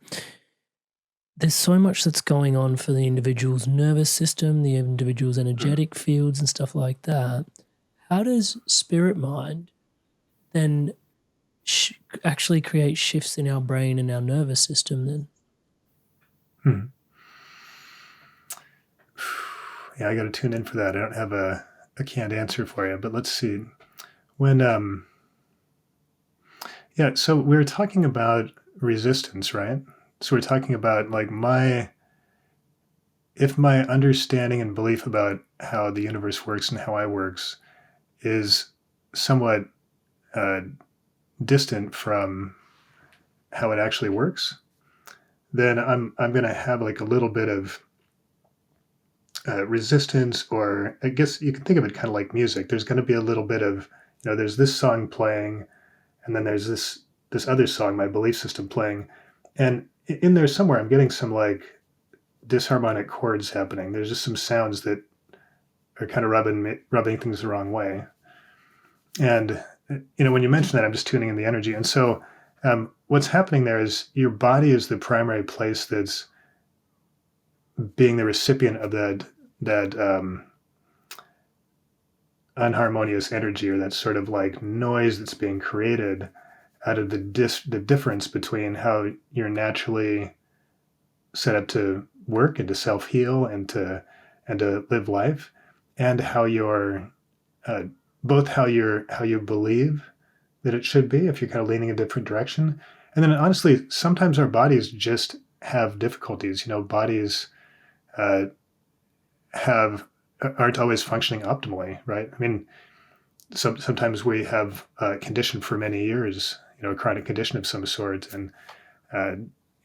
there's so much that's going on for the individual's nervous system, the individual's energetic fields and stuff like that. How does spirit mind then actually create shifts in our brain and our nervous system then? Yeah, I got to tune in for that. I don't have a canned answer for you, but let's see. So we were talking about resistance, right? So we're talking about like if my understanding and belief about how the universe works and how I works is somewhat distant from how it actually works, then I'm going to have like a little bit of resistance, or I guess you can think of it kind of like music. There's going to be a little bit of, there's this song playing, and then there's this other song, my belief system playing, and in there somewhere I'm getting some like disharmonic chords happening. There's just some sounds that are kind of rubbing things the wrong way. And when you mention that, I'm just tuning in the energy. And so what's happening there is your body is the primary place that's being the recipient of that unharmonious energy, or that sort of like noise that's being created out of the difference between how you're naturally set up to work and to self-heal and to live life, and how you're both how you believe that it should be, if you're kind of leaning a different direction. And then honestly, sometimes our bodies just have difficulties. Bodies aren't always functioning optimally, right? I mean, sometimes we have a condition for many years, a chronic condition of some sort, and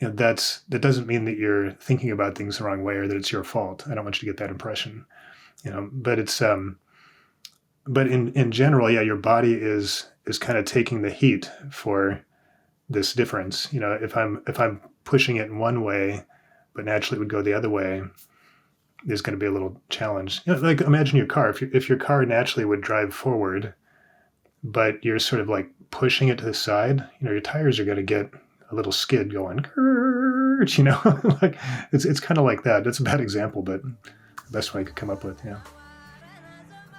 that doesn't mean that you're thinking about things the wrong way or that it's your fault. I don't want you to get that impression, But it's but in general, your body is kind of taking the heat for this difference. If I'm pushing it in one way, but naturally it would go the other way, there's going to be a little challenge. Like imagine your car. If your car naturally would drive forward, but you're sort of like pushing it to the side, your tires are going to get a little skid going, like it's kind of like that. That's a bad example, but the best one I could come up with. Yeah.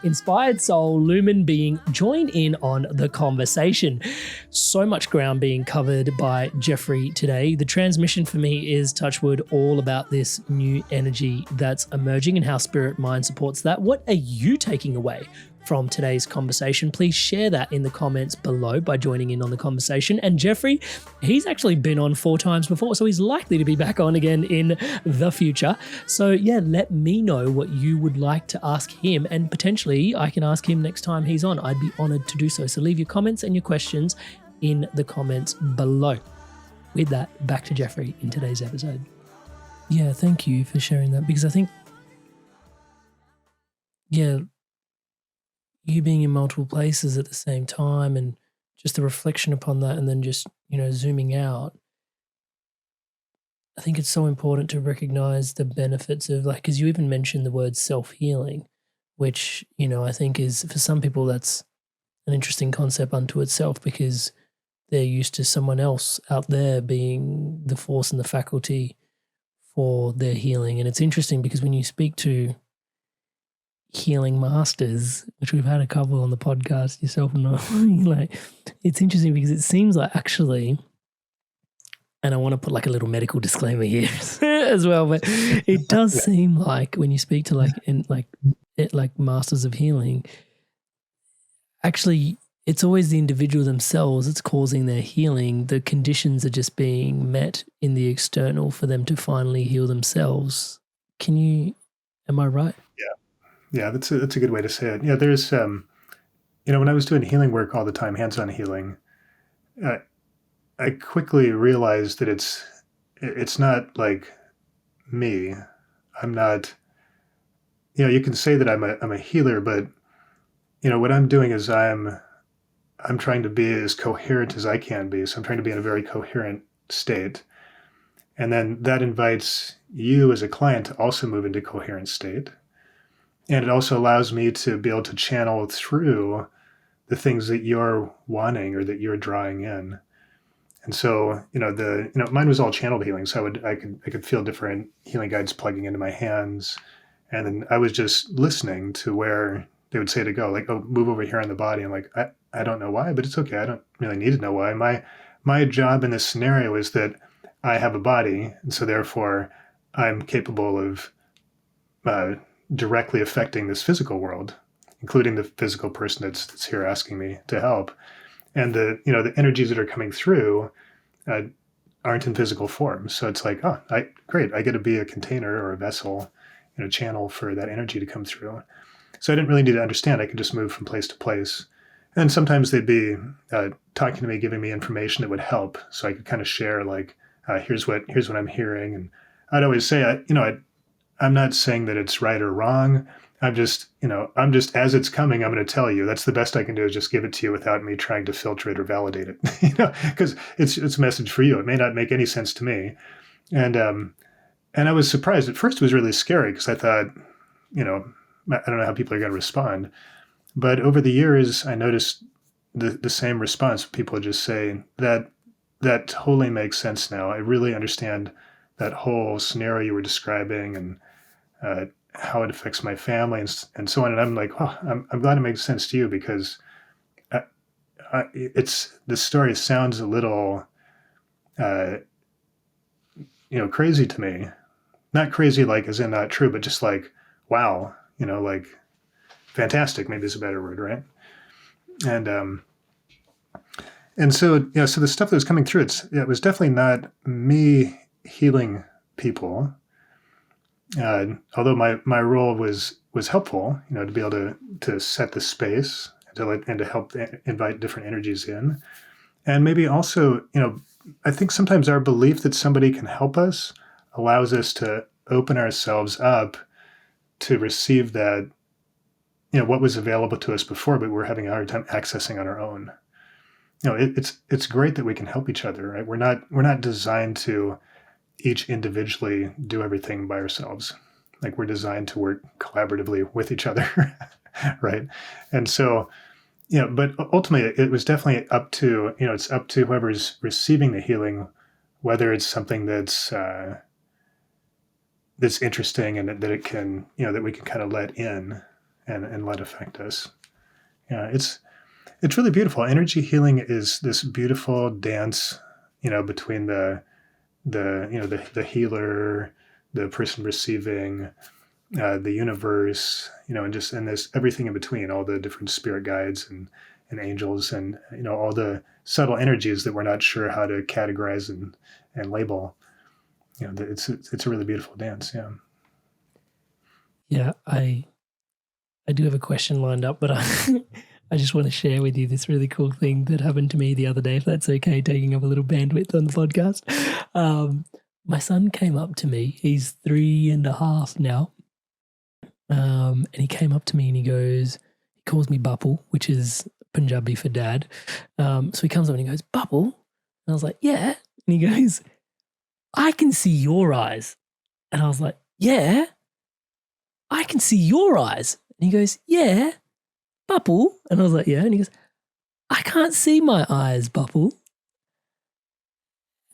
inspired soul, lumen being, join in on the conversation. So much ground being covered by Jeffrey today. The transmission for me is, touchwood, all about this new energy that's emerging and how spirit mind supports that. What are you taking away from today's conversation? Please share that in the comments below by joining in on the conversation. And Jeffrey, he's actually been on 4 times before, so he's likely to be back on again in the future. So yeah, let me know what you would like to ask him, and potentially I can ask him next time he's on. I'd be honored to do so. So leave your comments and your questions in the comments below. With that, back to Jeffrey in today's episode. Yeah, thank you for sharing that, because I think, yeah, you being in multiple places at the same time and just the reflection upon that, and then just, zooming out. I think it's so important to recognize the benefits of, like, because you even mentioned the word self-healing, which, I think is, for some people, that's an interesting concept unto itself, because they're used to someone else out there being the force and the faculty for their healing. And it's interesting because when you speak to healing masters, which we've had a couple on the podcast, yourself and I, like, it's interesting because it seems like, actually, and I want to put like a little medical disclaimer here as well, but it does seem like when you speak to like masters of healing, actually it's always the individual themselves that's causing their healing. The conditions are just being met in the external for them to finally heal themselves. Am I right? Yeah, that's a good way to say it. Yeah, there's, when I was doing healing work all the time, hands-on healing, I quickly realized that it's not like me. I'm not, you can say that I'm a healer, but, what I'm doing is I'm trying to be as coherent as I can be. So I'm trying to be in a very coherent state. And then that invites you as a client to also move into coherent state. And it also allows me to be able to channel through the things that you're wanting or that you're drawing in. And so, mine was all channeled healing. So I could feel different healing guides plugging into my hands. And then I was just listening to where they would say to go, like, oh, move over here on the body. I'm like, I don't know why, but it's okay. I don't really need to know why. My job in this scenario is that I have a body. And so therefore I'm capable of, directly affecting this physical world, including the physical person that's here asking me to help. And the energies that are coming through aren't in physical form. So it's like, great, I get to be a container or a vessel, channel for that energy to come through. So I didn't really need to understand. I could just move from place to place. And sometimes they'd be talking to me, giving me information that would help. So I could kind of share, like, here's what I'm hearing. And I'd always say, I'm not saying that it's right or wrong. I'm just as it's coming, I'm going to tell you. That's the best I can do, is just give it to you without me trying to filter it or validate it, because it's a message for you. It may not make any sense to me. And I was surprised. At first it was really scary because I thought, I don't know how people are going to respond. But over the years, I noticed the same response. People just say that totally makes sense now. I really understand that whole scenario you were describing, and how it affects my family and so on. And I'm like, I'm glad it makes sense to you, because the story sounds a little, crazy to me. Not crazy like as in not true, but just like, wow, like fantastic, maybe is a better word, right? And so, so the stuff that was coming through, it was definitely not me healing people. Although my role was helpful, to be able to set the space and to help invite different energies in. And maybe also, I think sometimes our belief that somebody can help us allows us to open ourselves up to receive that, what was available to us before, but we're having a hard time accessing on our own. It's great that we can help each other, right? We're not designed to each individually do everything by ourselves. Like, we're designed to work collaboratively with each other, right? And so, but ultimately it was definitely up to, it's up to whoever's receiving the healing, whether it's something that's interesting and that it can, that we can kind of let in. and let affect us. Yeah, it's really beautiful. Energy healing is this beautiful dance, between the healer, the person receiving, the universe, and this everything in between, all the different spirit guides and angels, and all the subtle energies that we're not sure how to categorize and label. It's a really beautiful dance. Yeah. Yeah, I do have a question lined up, but I just want to share with you this really cool thing that happened to me the other day, if that's okay, taking up a little bandwidth on the podcast. My son came up to me. He's 3.5 now. And he came up to me and he calls me Bappu, which is Punjabi for dad. So he comes up and he goes, Bappu? And I was like, yeah. And he goes, I can see your eyes. And I was like, yeah, I can see your eyes. And he goes, yeah, Bappu. And I was like, yeah. And he goes, I can't see my eyes, Bappu.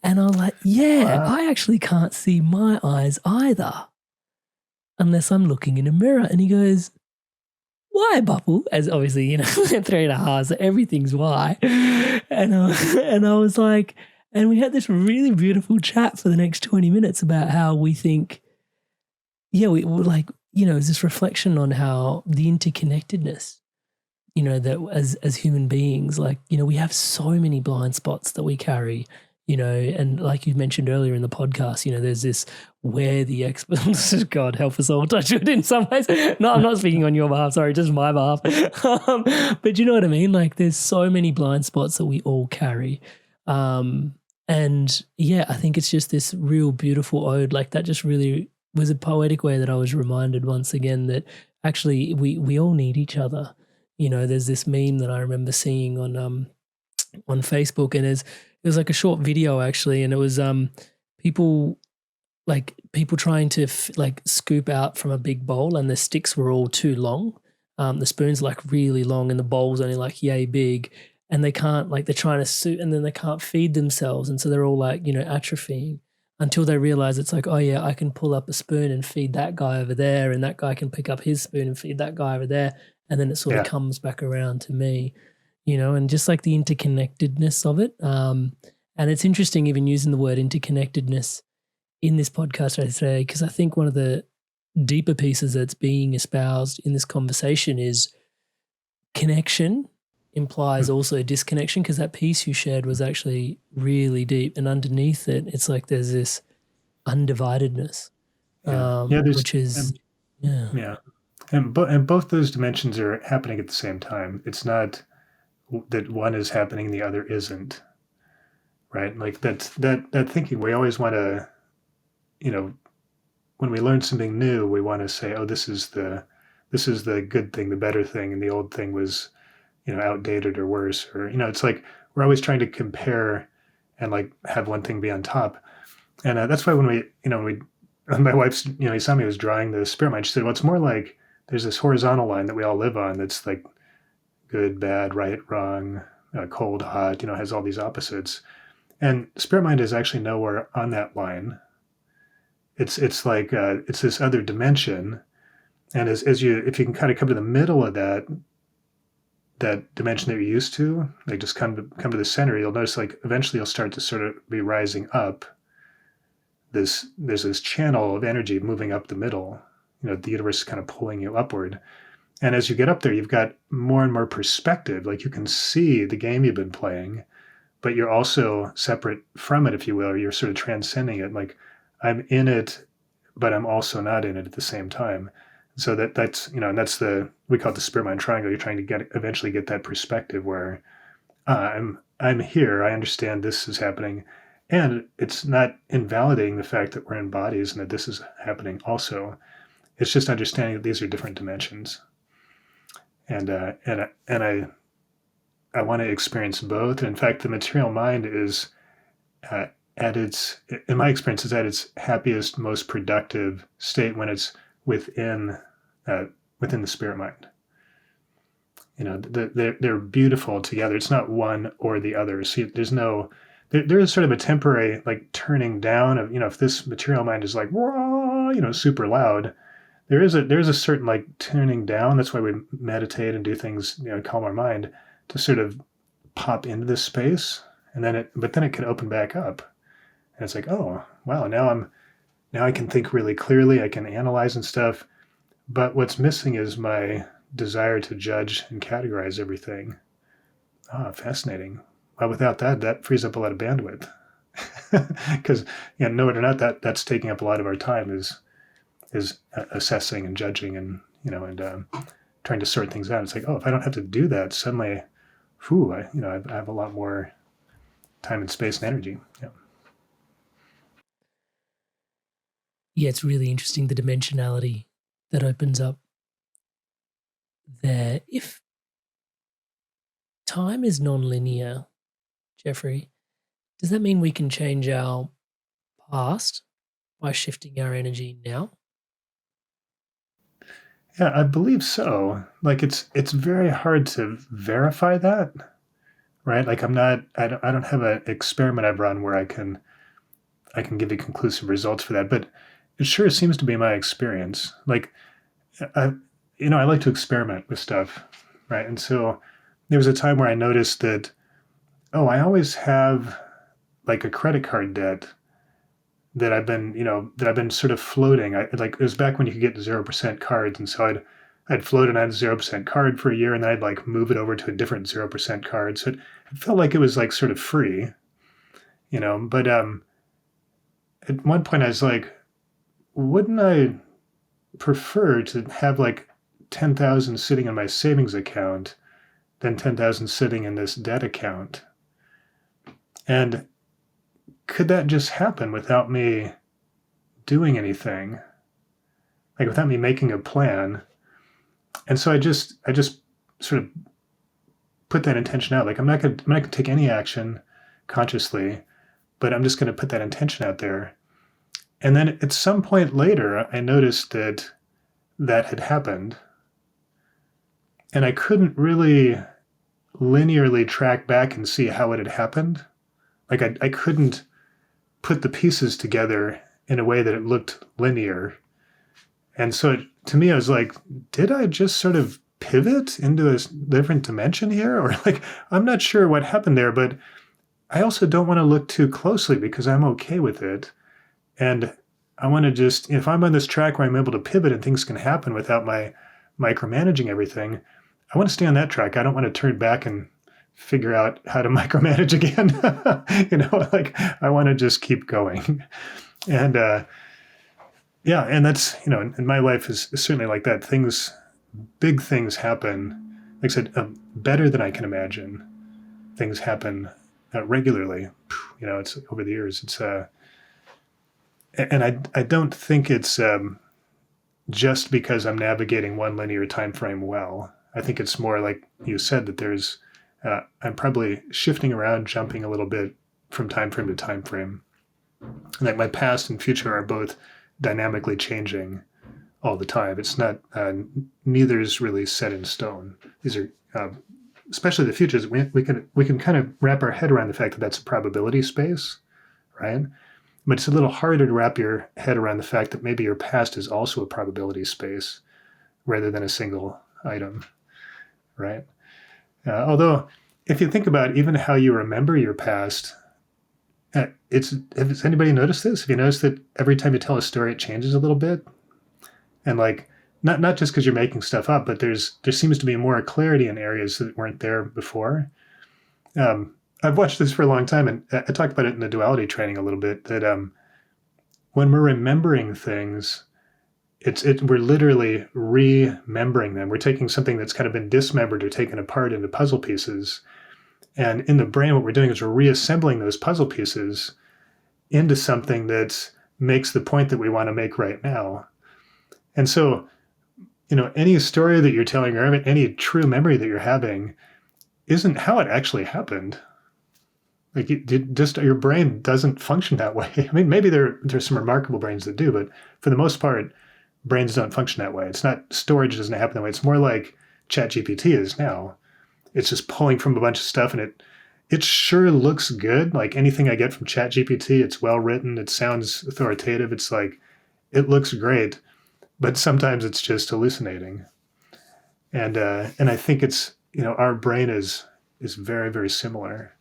And I was like, yeah, wow. I actually can't see my eyes either, unless I'm looking in a mirror. And he goes, why, Bappu? As obviously, 3.5, so everything's why. And I was like, and we had this really beautiful chat for the next 20 minutes about how we think, we like, it's this reflection on how the interconnectedness, that as human beings, like, we have so many blind spots that we carry, and like you mentioned earlier in the podcast, there's this where the experts, God help us all, touch it in some ways. No, I'm not speaking on your behalf, sorry, just my behalf. But you know what I mean? Like there's so many blind spots that we all carry. And yeah, I think it's just this real beautiful ode. Like that just really was a poetic way that I was reminded once again that actually we all need each other. There's this meme that I remember seeing on Facebook, and it was like a short video actually, and it was people trying to scoop out from a big bowl, and the sticks were all too long. The spoon's like really long and the bowl's only like yay big, and they can't, like they're trying to suit, and then they can't feed themselves, and so they're all like, atrophying until they realize it's like, oh yeah, I can pull up a spoon and feed that guy over there, and that guy can pick up his spoon and feed that guy over there, and then it sort of comes back around to me. And just like the interconnectedness of it. And it's interesting even using the word interconnectedness in this podcast today, because I think one of the deeper pieces that's being espoused in this conversation is connection implies also disconnection, because that piece you shared was actually really deep, and underneath it, it's like there's this undividedness, which is, And both those dimensions are happening at the same time. It's not that one is happening, the other isn't, right? Like that thinking, we always want to, when we learn something new, we want to say, oh, this is the good thing, the better thing, and the old thing was, outdated or worse, or, it's like we're always trying to compare and like have one thing be on top. And that's why when my wife's, Isami was drawing the spirit mind, she said, well, it's more like there's this horizontal line that we all live on that's like good, bad, right, wrong, cold, hot, has all these opposites. And spirit mind is actually nowhere on that line. It's like, it's this other dimension. And if you can kind of come to the middle of that dimension that you're used to, like just come to the center, you'll notice like eventually you'll start to sort of be rising up. There's this channel of energy moving up the middle, the universe is kind of pulling you upward. And as you get up there, you've got more and more perspective. Like you can see the game you've been playing, but you're also separate from it, if you will, or you're sort of transcending it. Like I'm in it, but I'm also not in it at the same time. So that's we call it the spirit mind triangle. You're trying to eventually get that perspective where I'm here. I understand this is happening, and it's not invalidating the fact that we're in bodies and that this is happening also. It's just understanding that these are different dimensions. And I want to experience both. In fact, the material mind is in my experience, is at its happiest, most productive state when it's within the spirit mind. They're beautiful together. It's not one or the other. See, there is sort of a temporary like turning down of, if this material mind is like, whoa, super loud, there's a certain like tuning down. That's why we meditate and do things, calm our mind to sort of pop into this space, and then it can open back up, and it's like, oh wow, now I can think really clearly. I can analyze and stuff. But what's missing is my desire to judge and categorize everything. Ah, fascinating. Well, without that frees up a lot of bandwidth. Because, know it or not, that's taking up a lot of our time is assessing and judging and trying to sort things out. It's like, oh, if I don't have to do that, suddenly, I have a lot more time and space and energy. Yeah. Yeah, it's really interesting, the dimensionality that opens up there. If time is non-linear, Jeffrey, does that mean we can change our past by shifting our energy now? Yeah, I believe so. Like it's very hard to verify that, right? Like I don't have an experiment I've run where I can give you conclusive results for that, but it sure seems to be my experience. Like I like to experiment with stuff, right? And so there was a time where I noticed that, I always have like a credit card debt that I've been sort of floating. It was back when you could get 0% cards, and so I'd float an 0% card for a year, and then I'd like move it over to a different 0% card. So it felt like it was like sort of free, But at one point I was like, wouldn't I prefer to have like 10,000 sitting in my savings account than 10,000 sitting in this debt account? And could that just happen without me doing anything? Like without me making a plan? And so I just sort of put that intention out. Like I'm not gonna take any action consciously, but I'm just gonna put that intention out there. And then at some point later, I noticed that had happened. And I couldn't really linearly track back and see how it had happened. Like I couldn't put the pieces together in a way that it looked linear. And so to me, I was like, did I just sort of pivot into a different dimension here? Or like, I'm not sure what happened there, but I also don't want to look too closely because I'm okay with it. And I want to just, if I'm on this track where I'm able to pivot and things can happen without my micromanaging everything, I want to stay on that track. I don't want to turn back and figure out how to micromanage again. Like I want to just keep going. And and that's, and my life is certainly like that. Big things happen, like I said, better than I can imagine. Things happen regularly. It's over the years. It's and I don't think it's just because I'm navigating one linear time frame well. I think it's more like you said that there's I'm probably shifting around, jumping a little bit from time frame to time frame. And like my past and future are both dynamically changing all the time. It's not neither is really set in stone. These are especially the futures. We can kind of wrap our head around the fact that that's a probability space, right? But it's a little harder to wrap your head around the fact that maybe your past is also a probability space rather than a single item, right? Although, if you think about even how you remember your past, has anybody noticed this? Have you noticed that every time you tell a story, it changes a little bit? And like, not just because you're making stuff up, but there seems to be more clarity in areas that weren't there before. I've watched this for a long time, and I talk about it in the duality training a little bit, that when we're remembering things, we're literally remembering them. We're taking something that's kind of been dismembered or taken apart into puzzle pieces. And in the brain, what we're doing is we're reassembling those puzzle pieces into something that makes the point that we want to make right now. And so, any story that you're telling or any true memory that you're having isn't how it actually happened. Like your brain doesn't function that way. I mean, maybe there's some remarkable brains that do, but for the most part, brains don't function that way. It's not, storage doesn't happen that way. It's more like ChatGPT is now. It's just pulling from a bunch of stuff, and it sure looks good. Like anything I get from ChatGPT, it's well written. It sounds authoritative. It's like, it looks great. but sometimes it's just hallucinating. And I think it's, our brain is very, very similar.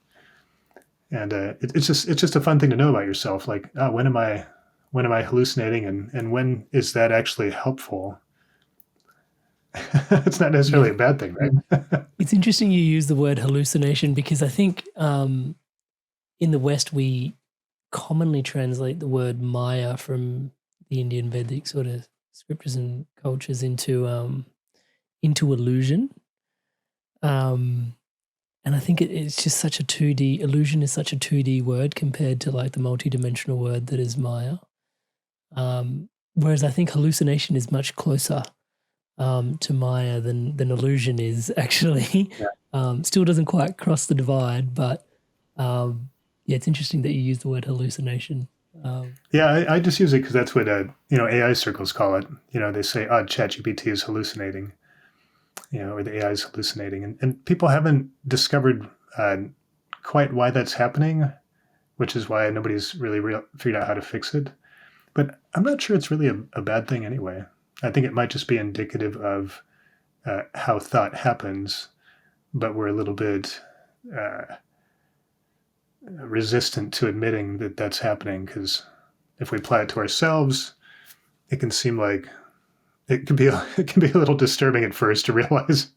And it's just a fun thing to know about yourself. Like, when am I hallucinating, and when is that actually helpful? It's not necessarily a bad thing, right? It's interesting you use the word hallucination, because I think in the West we commonly translate the word Maya from the Indian Vedic sort of scriptures and cultures into illusion. And I think it's just such a 2D, illusion is such a 2D word compared to like the multidimensional word that is Maya. Whereas I think hallucination is much closer to Maya than illusion is actually. Yeah. Still doesn't quite cross the divide, but it's interesting that you use the word hallucination. I just use it because that's what AI circles call it. They say, ChatGPT is hallucinating, or the AI is hallucinating, and people haven't discovered quite why that's happening, which is why nobody's really figured out how to fix it. But I'm not sure it's really a bad thing anyway. I think it might just be indicative of how thought happens, but we're a little bit resistant to admitting that that's happening, because if we apply it to ourselves, it can seem like it can be a little disturbing at first to realize,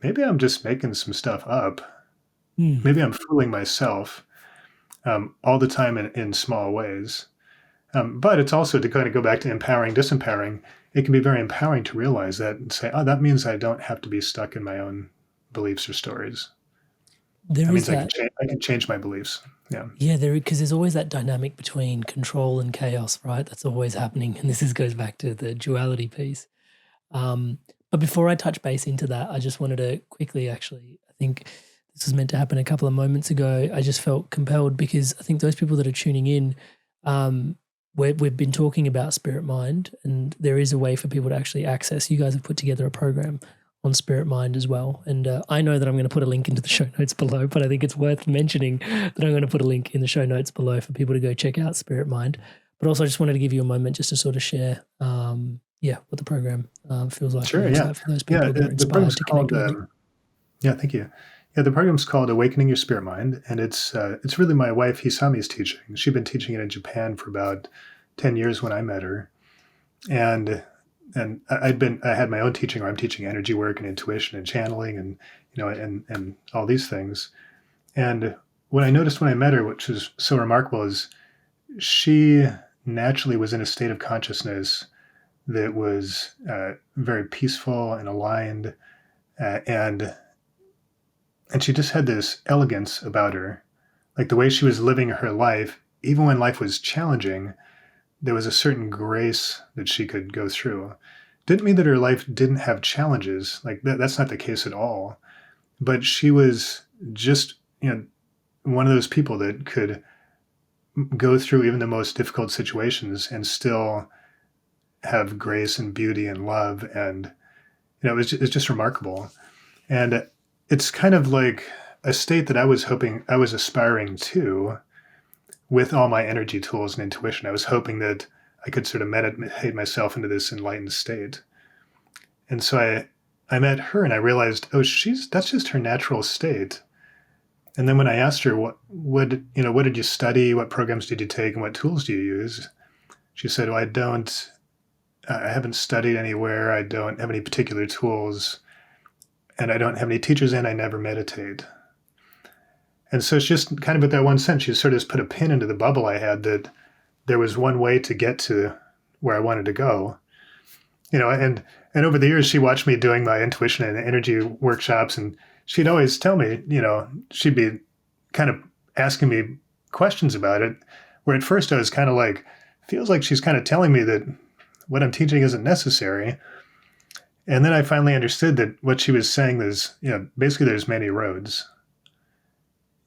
maybe I'm just making some stuff up. Maybe I'm fooling myself all the time in small ways. But it's also, to kind of go back to empowering, disempowering, it can be very empowering to realize that and say, that means I don't have to be stuck in my own beliefs or stories. That means I can change my beliefs. Yeah. Yeah, because there's always that dynamic between control and chaos, right? That's always happening. And this goes back to the duality piece. But before I touch base into that, I just wanted to quickly, actually, I think this was meant to happen a couple of moments ago. I just felt compelled because I think those people that are tuning in, we've been talking about spirit mind, and there is a way for people to actually access. You guys have put together a program on spirit mind as well. And I know that I'm going to put a link into the show notes below, but I think it's worth mentioning that I'm going to put a link in the show notes below for people to go check out spirit mind. But also I just wanted to give you a moment just to sort of share, what the program feels like. Sure, yeah. For those people that are inspired to connect with you. Yeah, thank you. Yeah, the program's called Awakening Your Spirit Mind, and it's really my wife Hisami's teaching. She'd been teaching it in Japan for about 10 years when I met her. And I had my own teaching where I'm teaching energy work and intuition and channeling and and all these things. And what I noticed when I met her, which was so remarkable, is she naturally was in a state of consciousness that was very peaceful and aligned, and she just had this elegance about her, like the way she was living her life, even when life was challenging. There was a certain grace that she could go through. Didn't mean that her life didn't have challenges. Like that's not the case at all. But she was just, one of those people that could go through even the most difficult situations and still have grace and beauty and love. And, it's just remarkable. And it's kind of like a state that I was aspiring to. With all my energy tools and intuition, I was hoping that I could sort of meditate myself into this enlightened state. And so I met her and I realized, that's just her natural state. And then when I asked her, what did you study? What programs did you take? And what tools do you use? She said, I haven't studied anywhere. I don't have any particular tools. And I don't have any teachers, and I never meditate. And so it's just kind of with that one sentence, she sort of just put a pin into the bubble I had that there was one way to get to where I wanted to go. And over the years, she watched me doing my intuition and energy workshops, and she'd always tell me, she'd be kind of asking me questions about it, where at first I was kind of like, feels like she's kind of telling me that what I'm teaching isn't necessary. And then I finally understood that what she was saying is, basically there's many roads.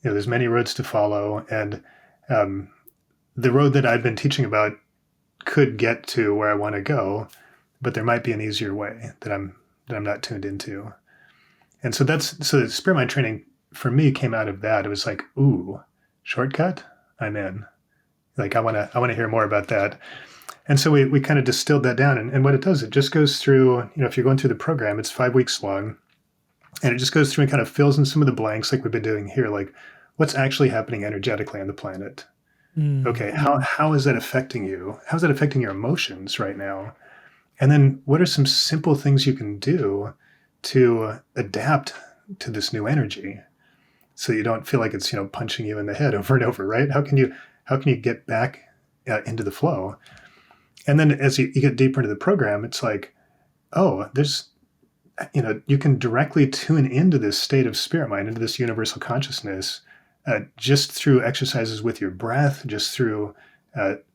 There's many roads to follow, and the road that I've been teaching about could get to where I want to go, but there might be an easier way that I'm not tuned into. And so the spirit mind training for me came out of that. It was like, ooh, shortcut, I'm in. Like I want to hear more about that. And so we kind of distilled that down. And what it does, it just goes through, if you're going through the program, it's 5 weeks long. And it just goes through and kind of fills in some of the blanks like we've been doing here, like what's actually happening energetically on the planet. Okay, how is that affecting you? How is that affecting your emotions right now? And then what are some simple things you can do to adapt to this new energy so you don't feel like it's, punching you in the head over and over, right? How can you get back into the flow? And then as you get deeper into the program, it's like, oh, there's, you can directly tune into this state of spirit mind, into this universal consciousness, just through exercises with your breath, just through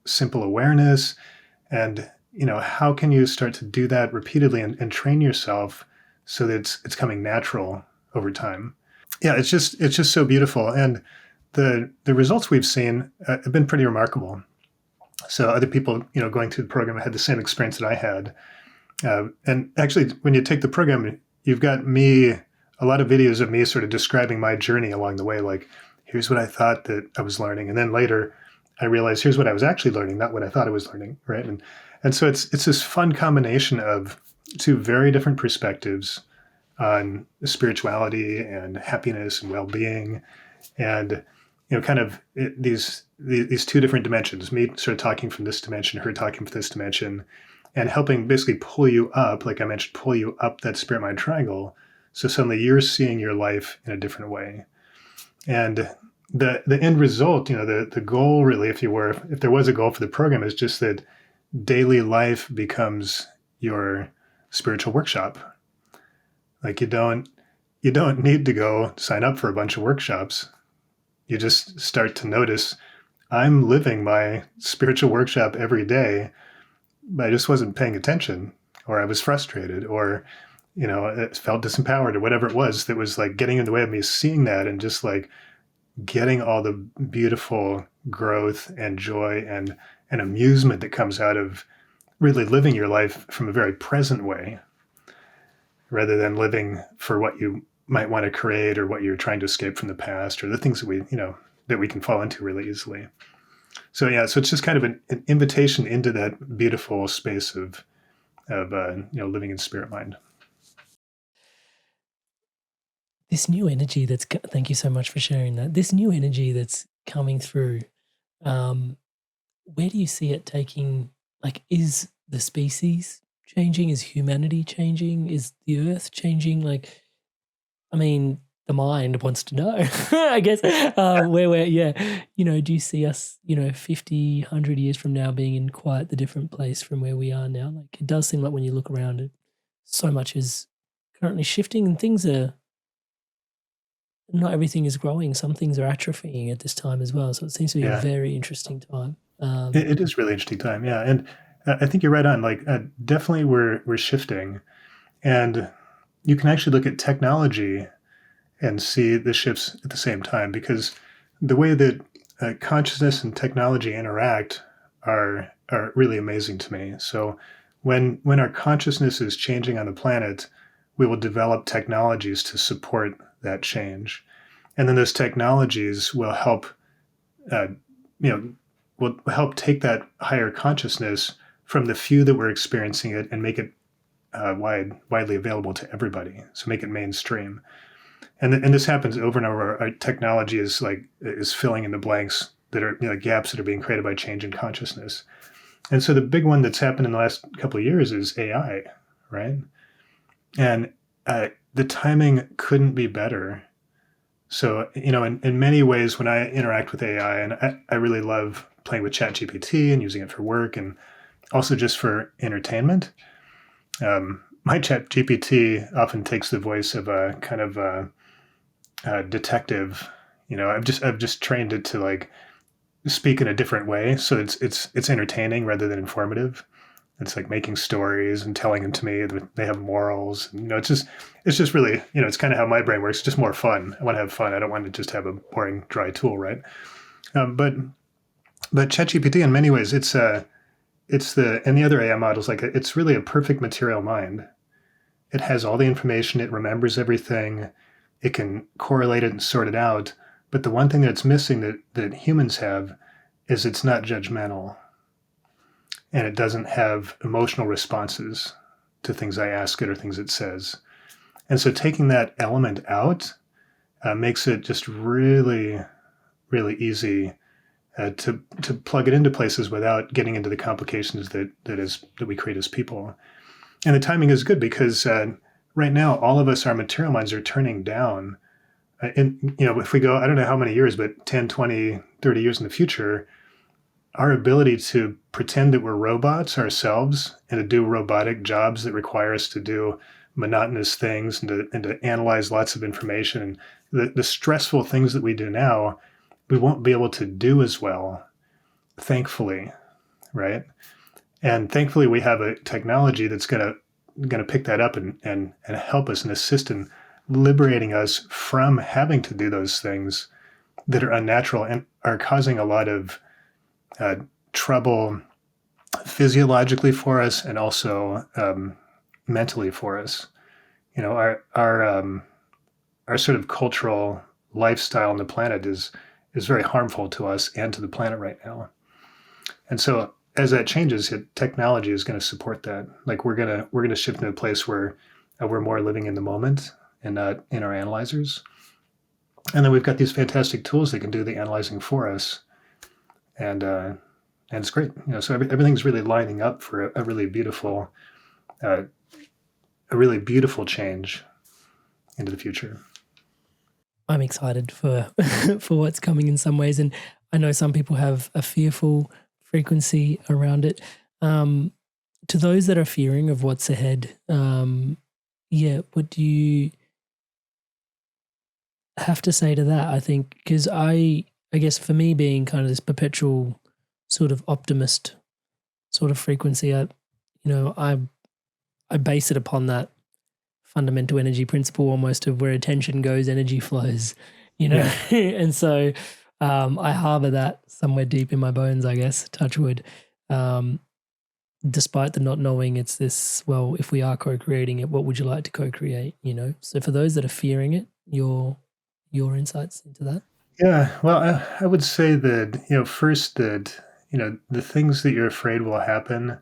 simple awareness. And, how can you start to do that repeatedly and train yourself so that it's coming natural over time? Yeah, it's just so beautiful. And the results we've seen have been pretty remarkable. So other people, going through the program had the same experience that I had. And actually, when you take the program, you've got a lot of videos of me sort of describing my journey along the way, like, here's what I thought that I was learning. And then later, I realized here's what I was actually learning, not what I thought I was learning, right? And so it's this fun combination of two very different perspectives on spirituality and happiness and well-being, and these two different dimensions. Me sort of talking from this dimension, her talking from this dimension, and helping basically pull you up, like I mentioned, pull you up that spirit mind triangle. So suddenly you're seeing your life in a different way. And the end result, the goal really, if there was a goal for the program, is just that daily life becomes your spiritual workshop. Like you don't need to go sign up for a bunch of workshops. You just start to notice, I'm living my spiritual workshop every day, but I just wasn't paying attention, or I was frustrated, or, it felt disempowered, or whatever it was that was like getting in the way of me seeing that and just like getting all the beautiful growth and joy and amusement that comes out of really living your life from a very present way, rather than living for what you might want to create or what you're trying to escape from the past, or the things that we can fall into really easily. So it's just kind of an invitation into that beautiful space of living in spirit mind. This new energy thank you so much for sharing that. This new energy that's coming through, where do you see it taking? Like, is the species changing? Is humanity changing? Is the earth changing? Like, I mean, the mind wants to know, I guess, do you see us, 50, 100 years from now being in quite the different place from where we are now? Like, it does seem like when you look around, so much is currently shifting, and not everything is growing. Some things are atrophying at this time as well. So it seems to be a very interesting time. It is really interesting time. Yeah. And I think you're right on. Like, definitely we're shifting, and you can actually look at technology and see the shifts at the same time, because the way that consciousness and technology interact are really amazing to me. So when our consciousness is changing on the planet, we will develop technologies to support that change. And then those technologies will help, will help take that higher consciousness from the few that were experiencing it and make it widely available to everybody. So make it mainstream. And this happens over and over. Our technology is filling in the blanks that are gaps that are being created by change in consciousness. And so the big one that's happened in the last couple of years is AI, right? And the timing couldn't be better. So, in many ways, when I interact with AI, and I really love playing with ChatGPT and using it for work and also just for entertainment, my ChatGPT often takes the voice of a kind of a detective. I've just trained it to speak in a different way, so it's entertaining rather than informative. It's like making stories and telling them to me that they have morals. It's just really, it's kind of how my brain works. It's just more fun. I want to have fun. I don't want to just have a boring, dry tool, right? But ChatGPT in many ways, and the other AI models, it's really a perfect material mind. It has all the information. It remembers everything. It can correlate it and sort it out. But the one thing that's missing that humans have is it's not judgmental. and it doesn't have emotional responses to things I ask it or things it says. And so taking that element out makes it just really, really easy to plug it into places without getting into the complications that we create as people. And the timing is good because right now, all of us, our material minds are turning down. And, if we go, I don't know how many years, but 10, 20, 30 years in the future, our ability to pretend that we're robots ourselves and to do robotic jobs that require us to do monotonous things and to analyze lots of information, and the stressful things that we do now, we won't be able to do as well, thankfully, right? And thankfully, we have a technology that's going to pick that up and help us and assist in liberating us from having to do those things that are unnatural and are causing a lot of trouble physiologically for us and also mentally for us. Our sort of cultural lifestyle on the planet is very harmful to us and to the planet right now. And so as that changes, technology is going to support that. Like we're gonna shift into a place where we're more living in the moment and not in our analyzers. And then we've got these fantastic tools that can do the analyzing for us, and it's great. So everything's really lining up for a really beautiful change into the future. I'm excited for for what's coming in some ways, and I know some people have a fearful frequency around it. To those that are fearing of what's ahead, what do you have to say to that? I think because I guess for me, being kind of this perpetual sort of optimist sort of frequency, I base it upon that fundamental energy principle almost of where attention goes, energy flows, Yeah. And so I harbor that somewhere deep in my bones, I guess, touch wood. Despite the not knowing, it's this, well, if we are co-creating it, what would you like to co-create, So for those that are fearing it, your insights into that? Yeah, well, I would say that, first that, the things that you're afraid will happen,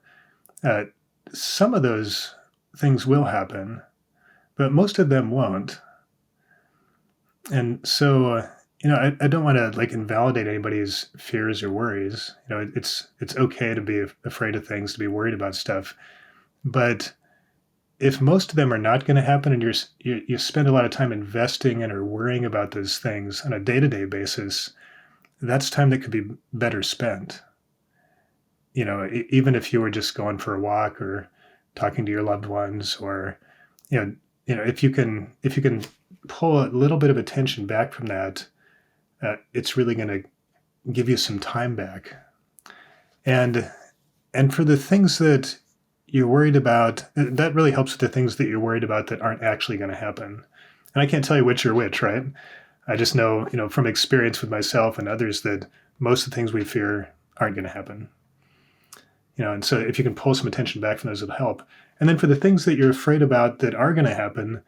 some of those things will happen, but most of them won't. And so, I don't want to invalidate anybody's fears or worries. It's okay to be afraid of things, to be worried about stuff. But if most of them are not going to happen and you spend a lot of time investing in or worrying about those things on a day-to-day basis, that's time that could be better spent. Even if you were just going for a walk or talking to your loved ones, or if you can pull a little bit of attention back from that, it's really going to give you some time back. And for the things that you're worried about, that really helps with the things that you're worried about that aren't actually going to happen. And I can't tell you which are which, right? I just know, from experience with myself and others, that most of the things we fear aren't going to happen. And so if you can pull some attention back from those, it'll help. And then for the things that you're afraid about that are going to happen,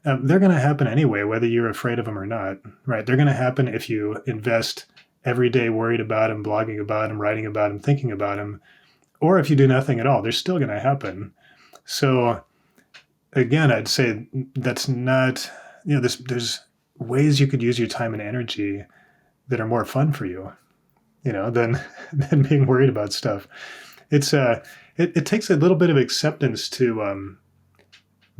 they're going to happen anyway, whether you're afraid of them or not, right? They're going to happen if you invest every day worried about them, blogging about them, writing about them, thinking about them, or if you do nothing at all, they're still going to happen. So again, I'd say that's not, there's ways you could use your time and energy that are more fun for you, than being worried about stuff. It's it takes a little bit of acceptance to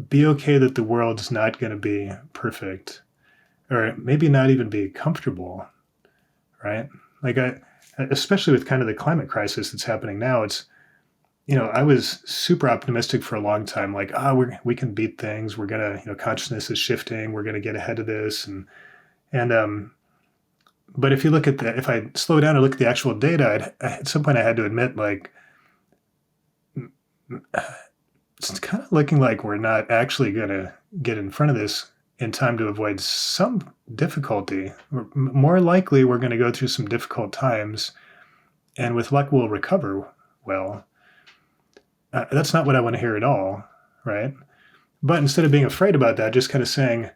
be okay that the world is not going to be perfect, or maybe not even be comfortable, right? Especially with kind of the climate crisis that's happening now, it's, I was super optimistic for a long time, we can beat things. We're going to, consciousness is shifting. We're going to get ahead of this. But if you look at if I slow down and look at the actual data, at some point I had to admit, it's kind of looking like we're not actually going to get in front of this in time to avoid some difficulty. More likely, we're going to go through some difficult times, and with luck, we'll recover well. That's not what I want to hear at all, right? But instead of being afraid about that, just kind of saying,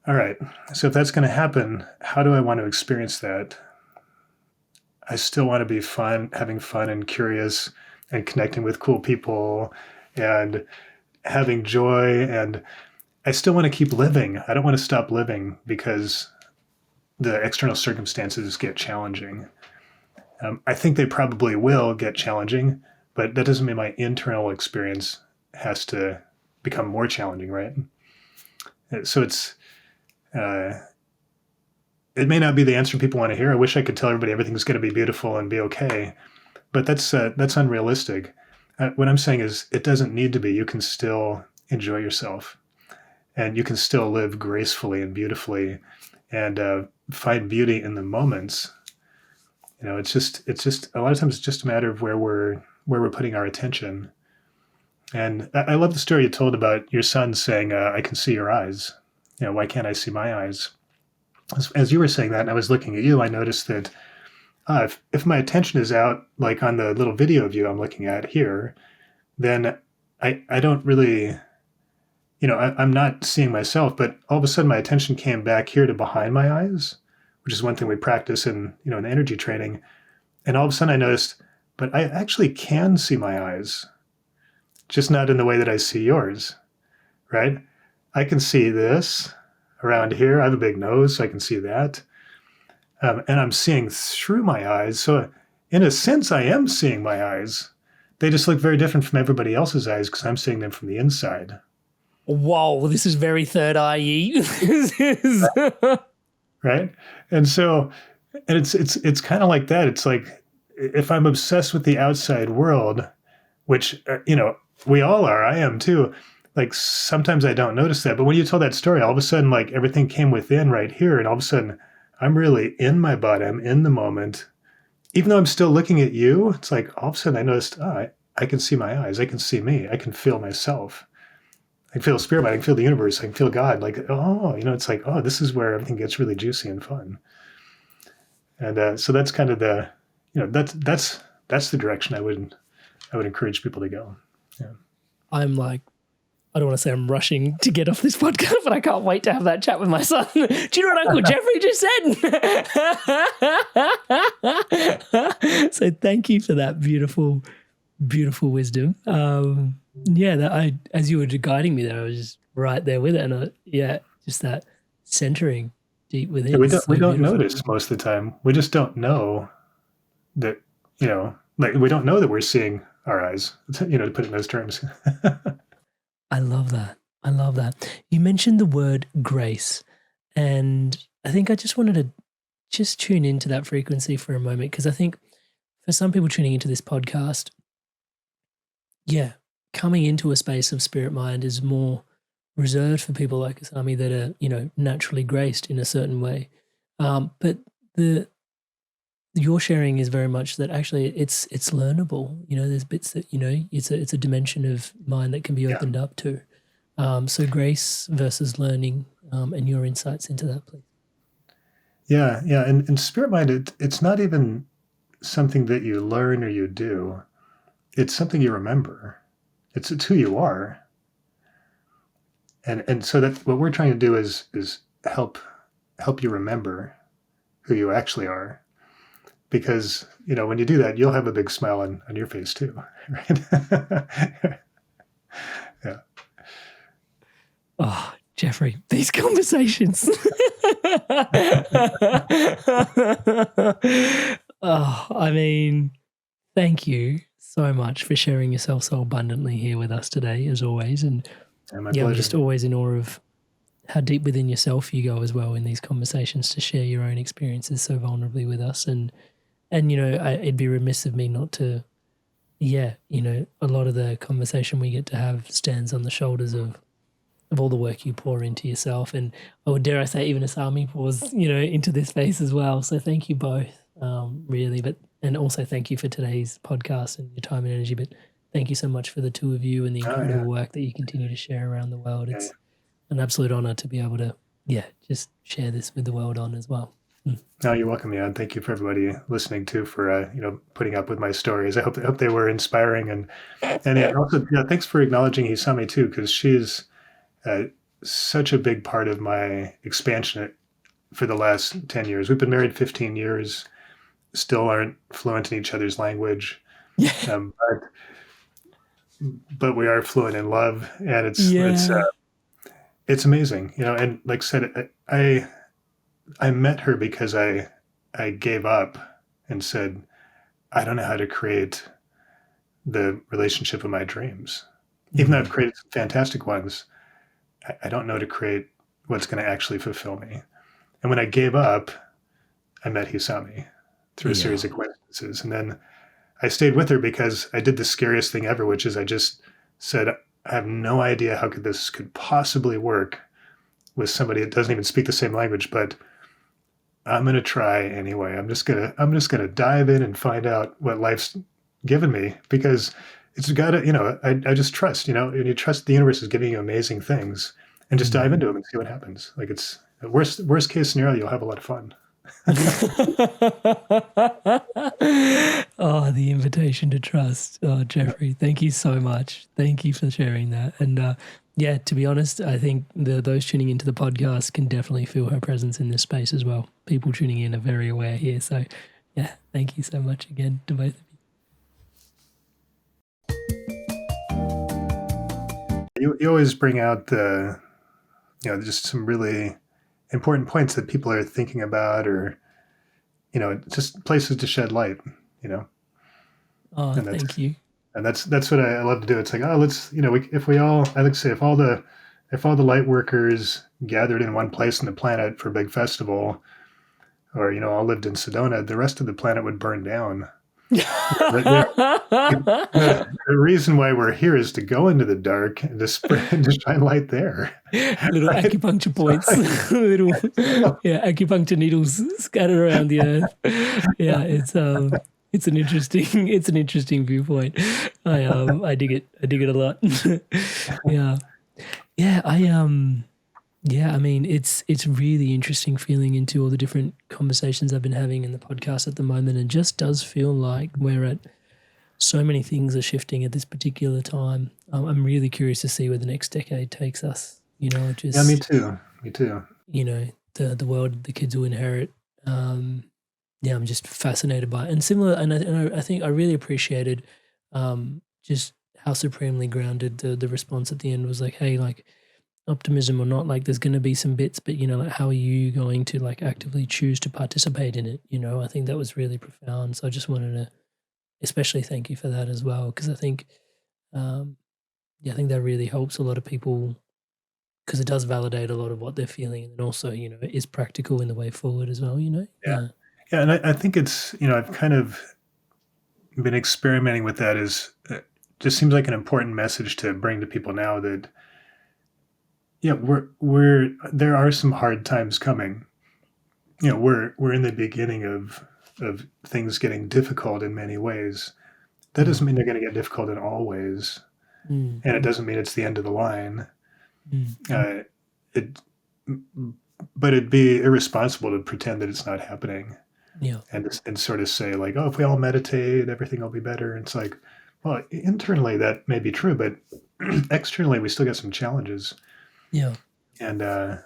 all right, so if that's going to happen, how do I want to experience that? I still want to be having fun and curious and connecting with cool people and having joy. And I still want to keep living. I don't want to stop living because the external circumstances get challenging. I think they probably will get challenging, but that doesn't mean my internal experience has to become more challenging, right? So it may not be the answer people want to hear. I wish I could tell everybody everything's going to be beautiful and be okay, but that's unrealistic. What I'm saying is it doesn't need to be. You can still enjoy yourself, and you can still live gracefully and beautifully, and find beauty in the moments. It's just a lot of times it's just a matter of where we're putting our attention. And I love the story you told about your son saying, "I can see your eyes. Why can't I see my eyes?" As you were saying that, and I was looking at you, I noticed that if my attention is out, like on the little video of you I'm looking at here, then I don't really, I'm not seeing myself, but all of a sudden my attention came back here to behind my eyes, which is one thing we practice in energy training. And all of a sudden I noticed, but I actually can see my eyes, just not in the way that I see yours, right? I can see this around here. I have a big nose, so I can see that. And I'm seeing through my eyes. So in a sense, I am seeing my eyes. They just look very different from everybody else's eyes because I'm seeing them from the inside. Whoa, this is very third eye-y. Right? And so, and it's kind of like that. It's like, if I'm obsessed with the outside world, which, we all are, I am too, like sometimes I don't notice that. But when you told that story, all of a sudden, like everything came within right here. And all of a sudden I'm really in my body. I'm in the moment. Even though I'm still looking at you, it's like all of a sudden I noticed, I can see my eyes. I can see me. I can feel myself. I can feel spirit. I can feel the universe. I can feel God. Like, it's like, this is where everything gets really juicy and fun. And so that's kind of the, that's the direction I would encourage people to go. Yeah. I'm like, I don't want to say I'm rushing to get off this podcast, but I can't wait to have that chat with my son. Do you know what Uncle Jeffrey just said? So thank you for that beautiful, beautiful wisdom. As you were guiding me there, I was just right there with it. And just that centering deep within. We don't notice most of the time. We just don't know that, like we don't know that we're seeing our eyes, to put it in those terms. I love that. I love that. You mentioned the word grace, and I think I just wanted to just tune into that frequency for a moment, because I think for some people tuning into this podcast, coming into a space of spirit mind is more reserved for people like Asami that are, naturally graced in a certain way. But your sharing is very much that actually it's learnable. There's bits that, it's a dimension of mind that can be opened up to. So grace versus learning, and your insights into that, please. Yeah. And spirit mind, it's not even something that you learn or you do. It's something you remember. It's who you are. And so that what we're trying to do is help you remember who you actually are. Because, when you do that, you'll have a big smile on your face too, right? Yeah. Oh, Jeffrey, these conversations. Thank you so much for sharing yourself so abundantly here with us today, as always. And my pleasure. I'm just always in awe of how deep within yourself you go as well in these conversations to share your own experiences so vulnerably with us. And it'd be remiss of me not to, a lot of the conversation we get to have stands on the shoulders of all the work you pour into yourself. And dare I say, even Asami pours, into this space as well. So thank you both, really. And also thank you for today's podcast and your time and energy. But thank you so much for the two of you and the incredible work that you continue to share around the world. It's an absolute honor to be able to, just share this with the world on as well. No, you're welcome, Jan. Thank you for everybody listening too for putting up with my stories. I hope they were inspiring, and also thanks for acknowledging Hisami too, because she's such a big part of my expansion for the last 10 years. We've been married 15 years, still aren't fluent in each other's language. Yeah. But we are fluent in love, and it's amazing, and like I said, I met her because I gave up and said, I don't know how to create the relationship of my dreams. Even though I've created some fantastic ones, I don't know how to create what's going to actually fulfill me. And when I gave up, I met Hisami through a series of coincidences. And then I stayed with her because I did the scariest thing ever, which is I just said, I have no idea how this could possibly work with somebody that doesn't even speak the same language, but I'm going to try anyway. I'm just going to dive in and find out what life's given me, because it's got to, I just trust, and you trust the universe is giving you amazing things, and just dive into them and see what happens. Like, it's the worst case scenario, you'll have a lot of fun. Oh, the invitation to trust. Oh, Jeffrey, thank you so much. Thank you for sharing that. And yeah, to be honest, I think those tuning into the podcast can definitely feel her presence in this space as well. People tuning in are very aware here. So yeah, thank you so much again to both of you. You always bring out just some really important points that people are thinking about, or, just places to shed light, Oh, thank you. And that's what I love to do. It's like, let's, if we all, I like to say, if all the light workers gathered in one place on the planet for a big festival, or, all lived in Sedona, the rest of the planet would burn down. The reason why we're here is to go into the dark and to spread and to shine light there. Little acupuncture points, little acupuncture needles scattered around the earth. Yeah, it's an interesting viewpoint. I dig it a lot. I mean, it's really interesting feeling into all the different conversations I've been having in the podcast at the moment, and just does feel like we're at so many things are shifting at this particular time. I'm really curious to see where the next decade takes us. Me too. The world the kids will inherit. I'm just fascinated by it. And similar, and I think I really appreciated just how supremely grounded the response at the end was. Like, hey, like, optimism or not, like, there's going to be some bits, but like, how are you going to like actively choose to participate in it? I think that was really profound. So I just wanted to especially thank you for that as well, because I think I think that really helps a lot of people, because it does validate a lot of what they're feeling, and also it is practical in the way forward as well. Yeah, and I think it's I've kind of been experimenting with that. It just seems like an important message to bring to people now, that there are some hard times coming. We're in the beginning of things getting difficult in many ways. That doesn't mean they're going to get difficult in all ways, and it doesn't mean it's the end of the line. But it'd be irresponsible to pretend that it's not happening. And sort of say like, if we all meditate, everything will be better. And it's like, well, internally that may be true, but externally we still got some challenges. And I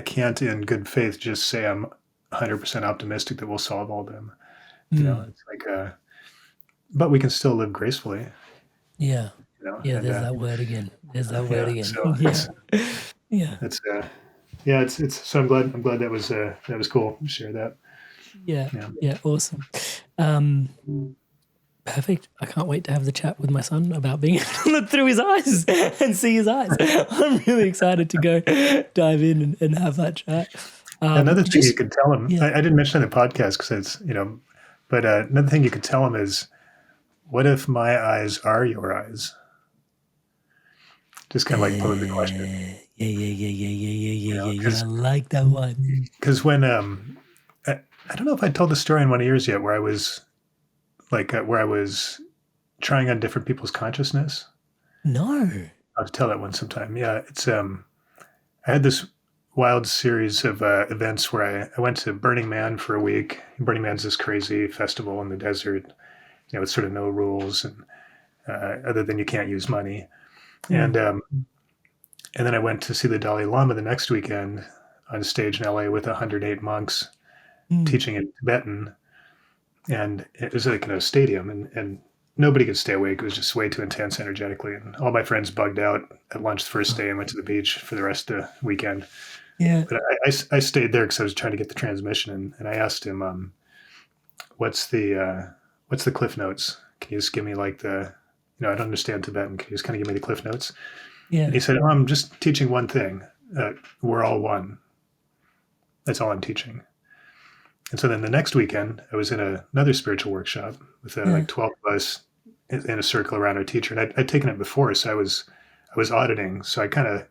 can't in good faith just say I'm 100% optimistic that we'll solve all of them. It's like, but we can still live gracefully. There's that word again. So I'm glad that was cool to share that. Awesome. Perfect. I can't wait to have the chat with my son about being able to look through his eyes and see his eyes. I'm really excited to go dive in and have that chat. Another thing you could tell him, I didn't mention in the podcast because it's, but another thing you could tell him is, what if my eyes are your eyes? Just kind of like pose the question. I like that one. Because when, I don't know if I told the story in one of yours yet, where I was trying on different people's consciousness. No. I'll tell that one sometime. Yeah, it's I had this wild series of events where I went to Burning Man for a week. Burning Man's this crazy festival in the desert, with sort of no rules, and other than you can't use money. And then I went to see the Dalai Lama the next weekend on stage in LA with 108 monks teaching in Tibetan, and it was like in a stadium, and nobody could stay awake. It was just way too intense energetically, and all my friends bugged out at lunch the first day and went to the beach for the rest of the weekend. Yeah. But I stayed there because I was trying to get the transmission, and I asked him, what's the cliff notes? Can you just give me like I don't understand Tibetan. Can you just kind of give me the cliff notes? Yeah. And he said, I'm just teaching one thing. We're all one. That's all I'm teaching. And so then the next weekend, I was in another spiritual workshop with like 12 of us in a circle around our teacher. And I'd taken it before, so I was auditing. So I kind of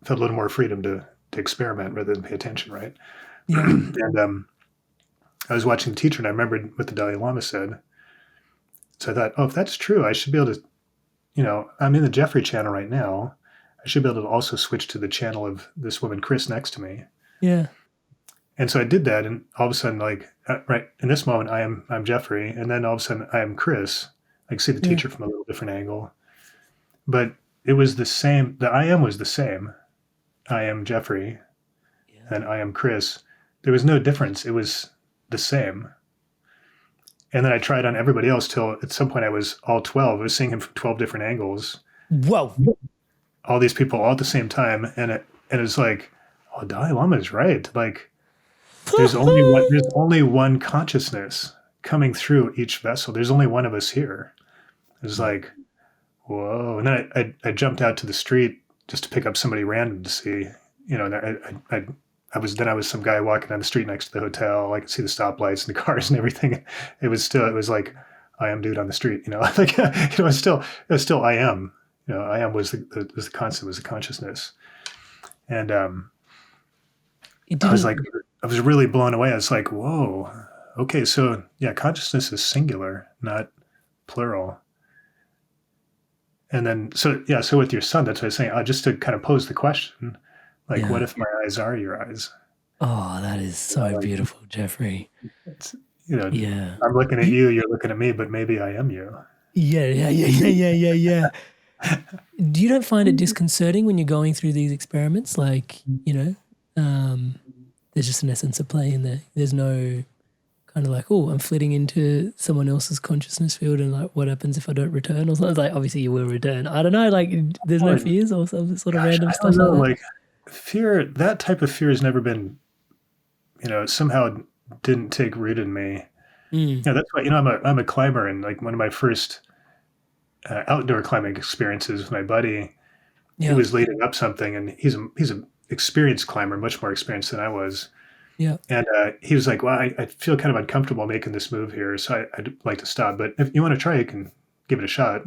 felt a little more freedom to experiment rather than pay attention, right? Yeah. And I was watching the teacher, and I remembered what the Dalai Lama said. So I thought, if that's true, I should be able to, I'm in the Jeffrey channel right now. I should be able to also switch to the channel of this woman, Chris, next to me. Yeah. And so I did that, and all of a sudden, like, right in this moment, I'm Jeffrey, and then all of a sudden, I am Chris. I can see the teacher from a little different angle, but it was the same. The I am was the same. I am Jeffrey, and I am Chris. There was no difference. It was the same. And then I tried on everybody else till at some point I was all 12. I was seeing him from 12 different angles. Whoa! All these people all at the same time, and it was like, Dalai Lama is right. Like, there's only one consciousness coming through each vessel. There's only one of us here. It was like, whoa. And then I jumped out to the street just to pick up somebody random to see, and I was some guy walking down the street next to the hotel. I could see the stoplights and the cars and everything. It was like, I am dude on the street, like, it's still I am, I am was the concept, was the consciousness. And, I was really blown away. I was like, whoa, okay. So yeah, consciousness is singular, not plural. And then, so with your son, that's what I was saying, just to kind of pose the question, like, what if my eyes are your eyes? Oh, that is so beautiful, Jeffrey. It's, I'm looking at you, you're looking at me, but maybe I am you. Yeah. You don't find it disconcerting when you're going through these experiments? Like, there's just an essence of play in there. There's no kind of like, I'm flitting into someone else's consciousness field, and like, what happens if I don't return? Or something like, obviously you will return. I don't know, like, there's no fears or some sort of random stuff like that. Like, fear, that type of fear has never been, somehow didn't take root in me. That's why, I'm a climber, and like one of my first outdoor climbing experiences with my buddy, he was leading up something, and he's an experienced climber, much more experienced than I was. Yeah. And he was like, well, I feel kind of uncomfortable making this move here, so I'd like to stop. But if you want to try, you can give it a shot.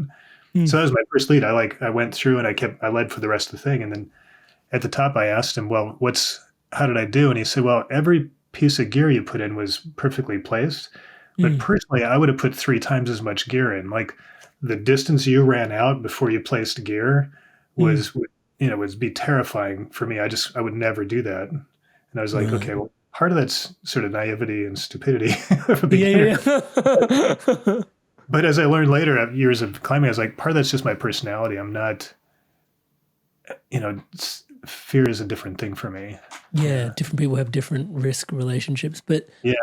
So that was my first lead. I went through, and I led for the rest of the thing. And then at the top, I asked him, well, how did I do? And he said, well, every piece of gear you put in was perfectly placed. But personally, I would have put 3 times as much gear in. Like, the distance you ran out before you placed gear would be terrifying for me. I would never do that. And I was like, okay, well, part of that's sort of naivety and stupidity of a beginner. Yeah. But as I learned later, after years of climbing, I was like, part of that's just my personality. I'm not, fear is a different thing for me. Yeah, different people have different risk relationships. But in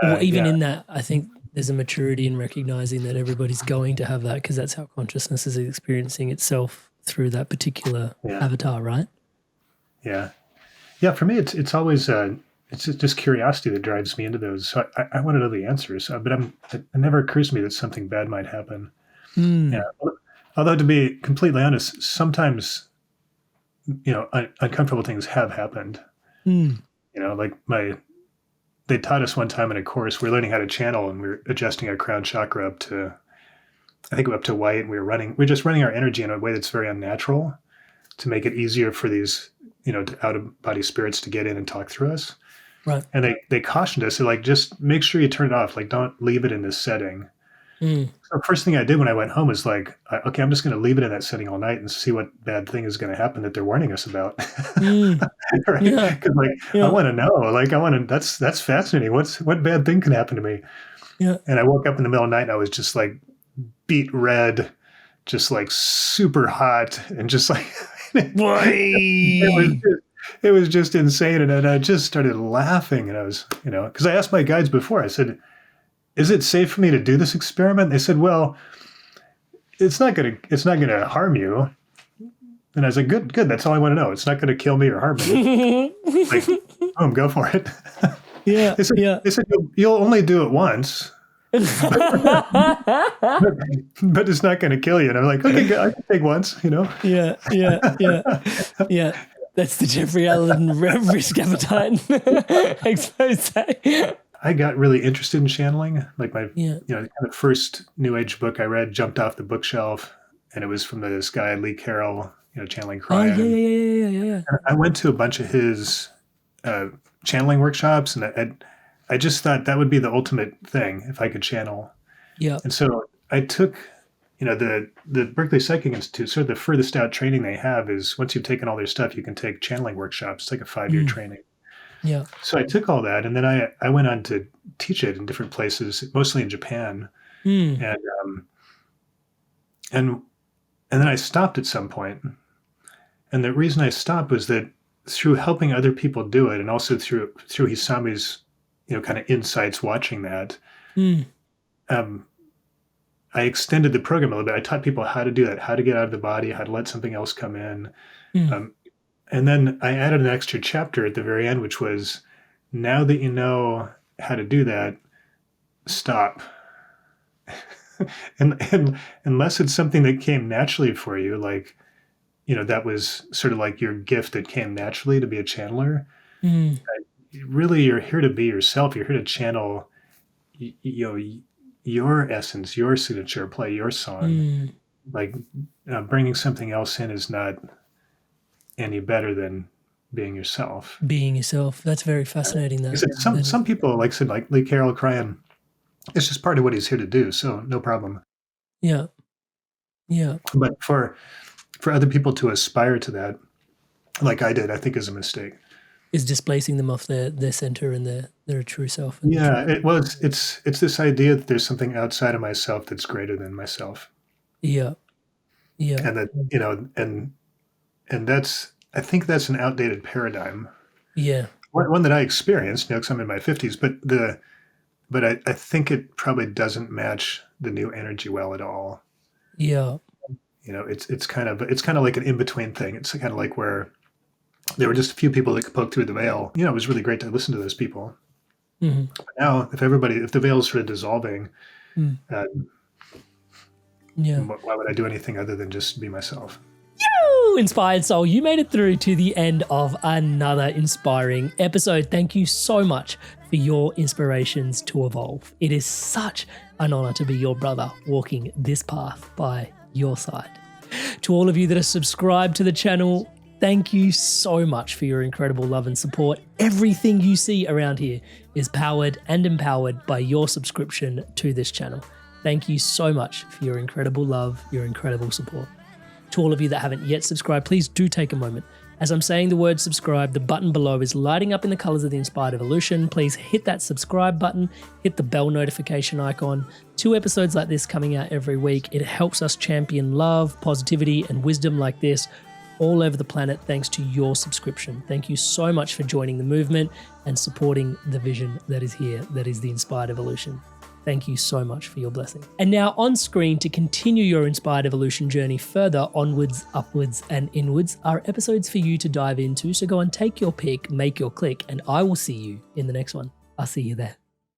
that, I think there's a maturity in recognizing that everybody's going to have that, because that's how consciousness is experiencing itself through that particular avatar, right? Yeah. Yeah, for me, it's always it's just curiosity that drives me into those. So I want to know the answers, but it never occurs to me that something bad might happen. Yeah. Although, to be completely honest, sometimes, uncomfortable things have happened. Like they taught us one time in a course, we were learning how to channel, and we were adjusting our crown chakra up to white, and we were just running our energy in a way that's very unnatural to make it easier for these, out of body spirits to get in and talk through us. Right. And they cautioned us, they're like, just make sure you turn it off. Like, don't leave it in this setting. So first thing I did when I went home was like, okay, I'm just going to leave it in that setting all night and see what bad thing is going to happen that they're warning us about. Right? Yeah. Because I want to know, that's fascinating. What bad thing can happen to me? Yeah. And I woke up in the middle of the night, and I was just like beet red, just like super hot, and just like, It was just insane. And I just started laughing. And I was, because I asked my guides before, I said, is it safe for me to do this experiment? They said, well, it's not gonna harm you. And I was like, good. That's all I want to know. It's not gonna kill me or harm me. Like, go for it. Yeah. They said you'll only do it once. But it's not going to kill you. And I'm like, okay, good, I can take once, Yeah. That's the Jeffrey Allen risk appetite expose. I got really interested in channeling. Like the kind of first New Age book I read jumped off the bookshelf, and it was from this guy Lee Carroll, channeling Cryon. Yeah. And I went to a bunch of his channeling workshops, and I just thought that would be the ultimate thing if I could channel. Yeah. And so I took, the Berkeley Psychic Institute, sort of the furthest out training they have is once you've taken all their stuff, you can take channeling workshops. It's like a 5-year training. Yeah. So I took all that, and then I went on to teach it in different places, mostly in Japan. And then I stopped at some point. And the reason I stopped was that through helping other people do it, and also through Hisami's, kind of insights watching that, I extended the program a little bit. I taught people how to do that, how to get out of the body, how to let something else come in. And then I added an extra chapter at the very end, which was, now that you know how to do that, stop. and unless it's something that came naturally for you, like, that was sort of like your gift that came naturally to be a channeler. Really, you're here to be yourself. You're here to channel, your essence, your signature, play your song. Like bringing something else in is not any better than being yourself. Being yourself. That's very fascinating. Some people, like Lee Carroll, Cryon, it's just part of what he's here to do. So no problem. Yeah. But for other people to aspire to that, like I did, I think is a mistake. Is displacing them off their center and their true self. It's this idea that there's something outside of myself that's greater than myself. Yeah. And that, and that's, I think that's an outdated paradigm. Yeah. One that I experienced, because I'm in my 50s, but I think it probably doesn't match the new energy well at all. Yeah. It's kind of like an in-between thing. It's kind of like where there were just a few people that could poke through the veil. It was really great to listen to those people. But now, if the veil is sort of dissolving, why would I do anything other than just be myself? You inspired soul, you made it through to the end of another inspiring episode. Thank you so much for your inspirations to evolve. It is such an honor to be your brother walking this path by your side. To all of you that are subscribed to the channel, thank you so much for your incredible love and support. Everything you see around here is powered and empowered by your subscription to this channel. Thank you so much for your incredible love, your incredible support. To all of you that haven't yet subscribed, please do take a moment. As I'm saying the word subscribe, the button below is lighting up in the colors of the Inspired Evolution. Please hit that subscribe button, hit the bell notification icon. 2 episodes like this coming out every week. It helps us champion love, positivity, and wisdom like this all over the planet thanks to your subscription. Thank you so much for joining the movement and supporting the vision that is here, that is the Inspired Evolution. Thank you so much for your blessing. And now on screen to continue your Inspired Evolution journey further onwards, upwards, and inwards are episodes for you to dive into. So go and take your pick, make your click, and I will see you in the next one. I'll see you there.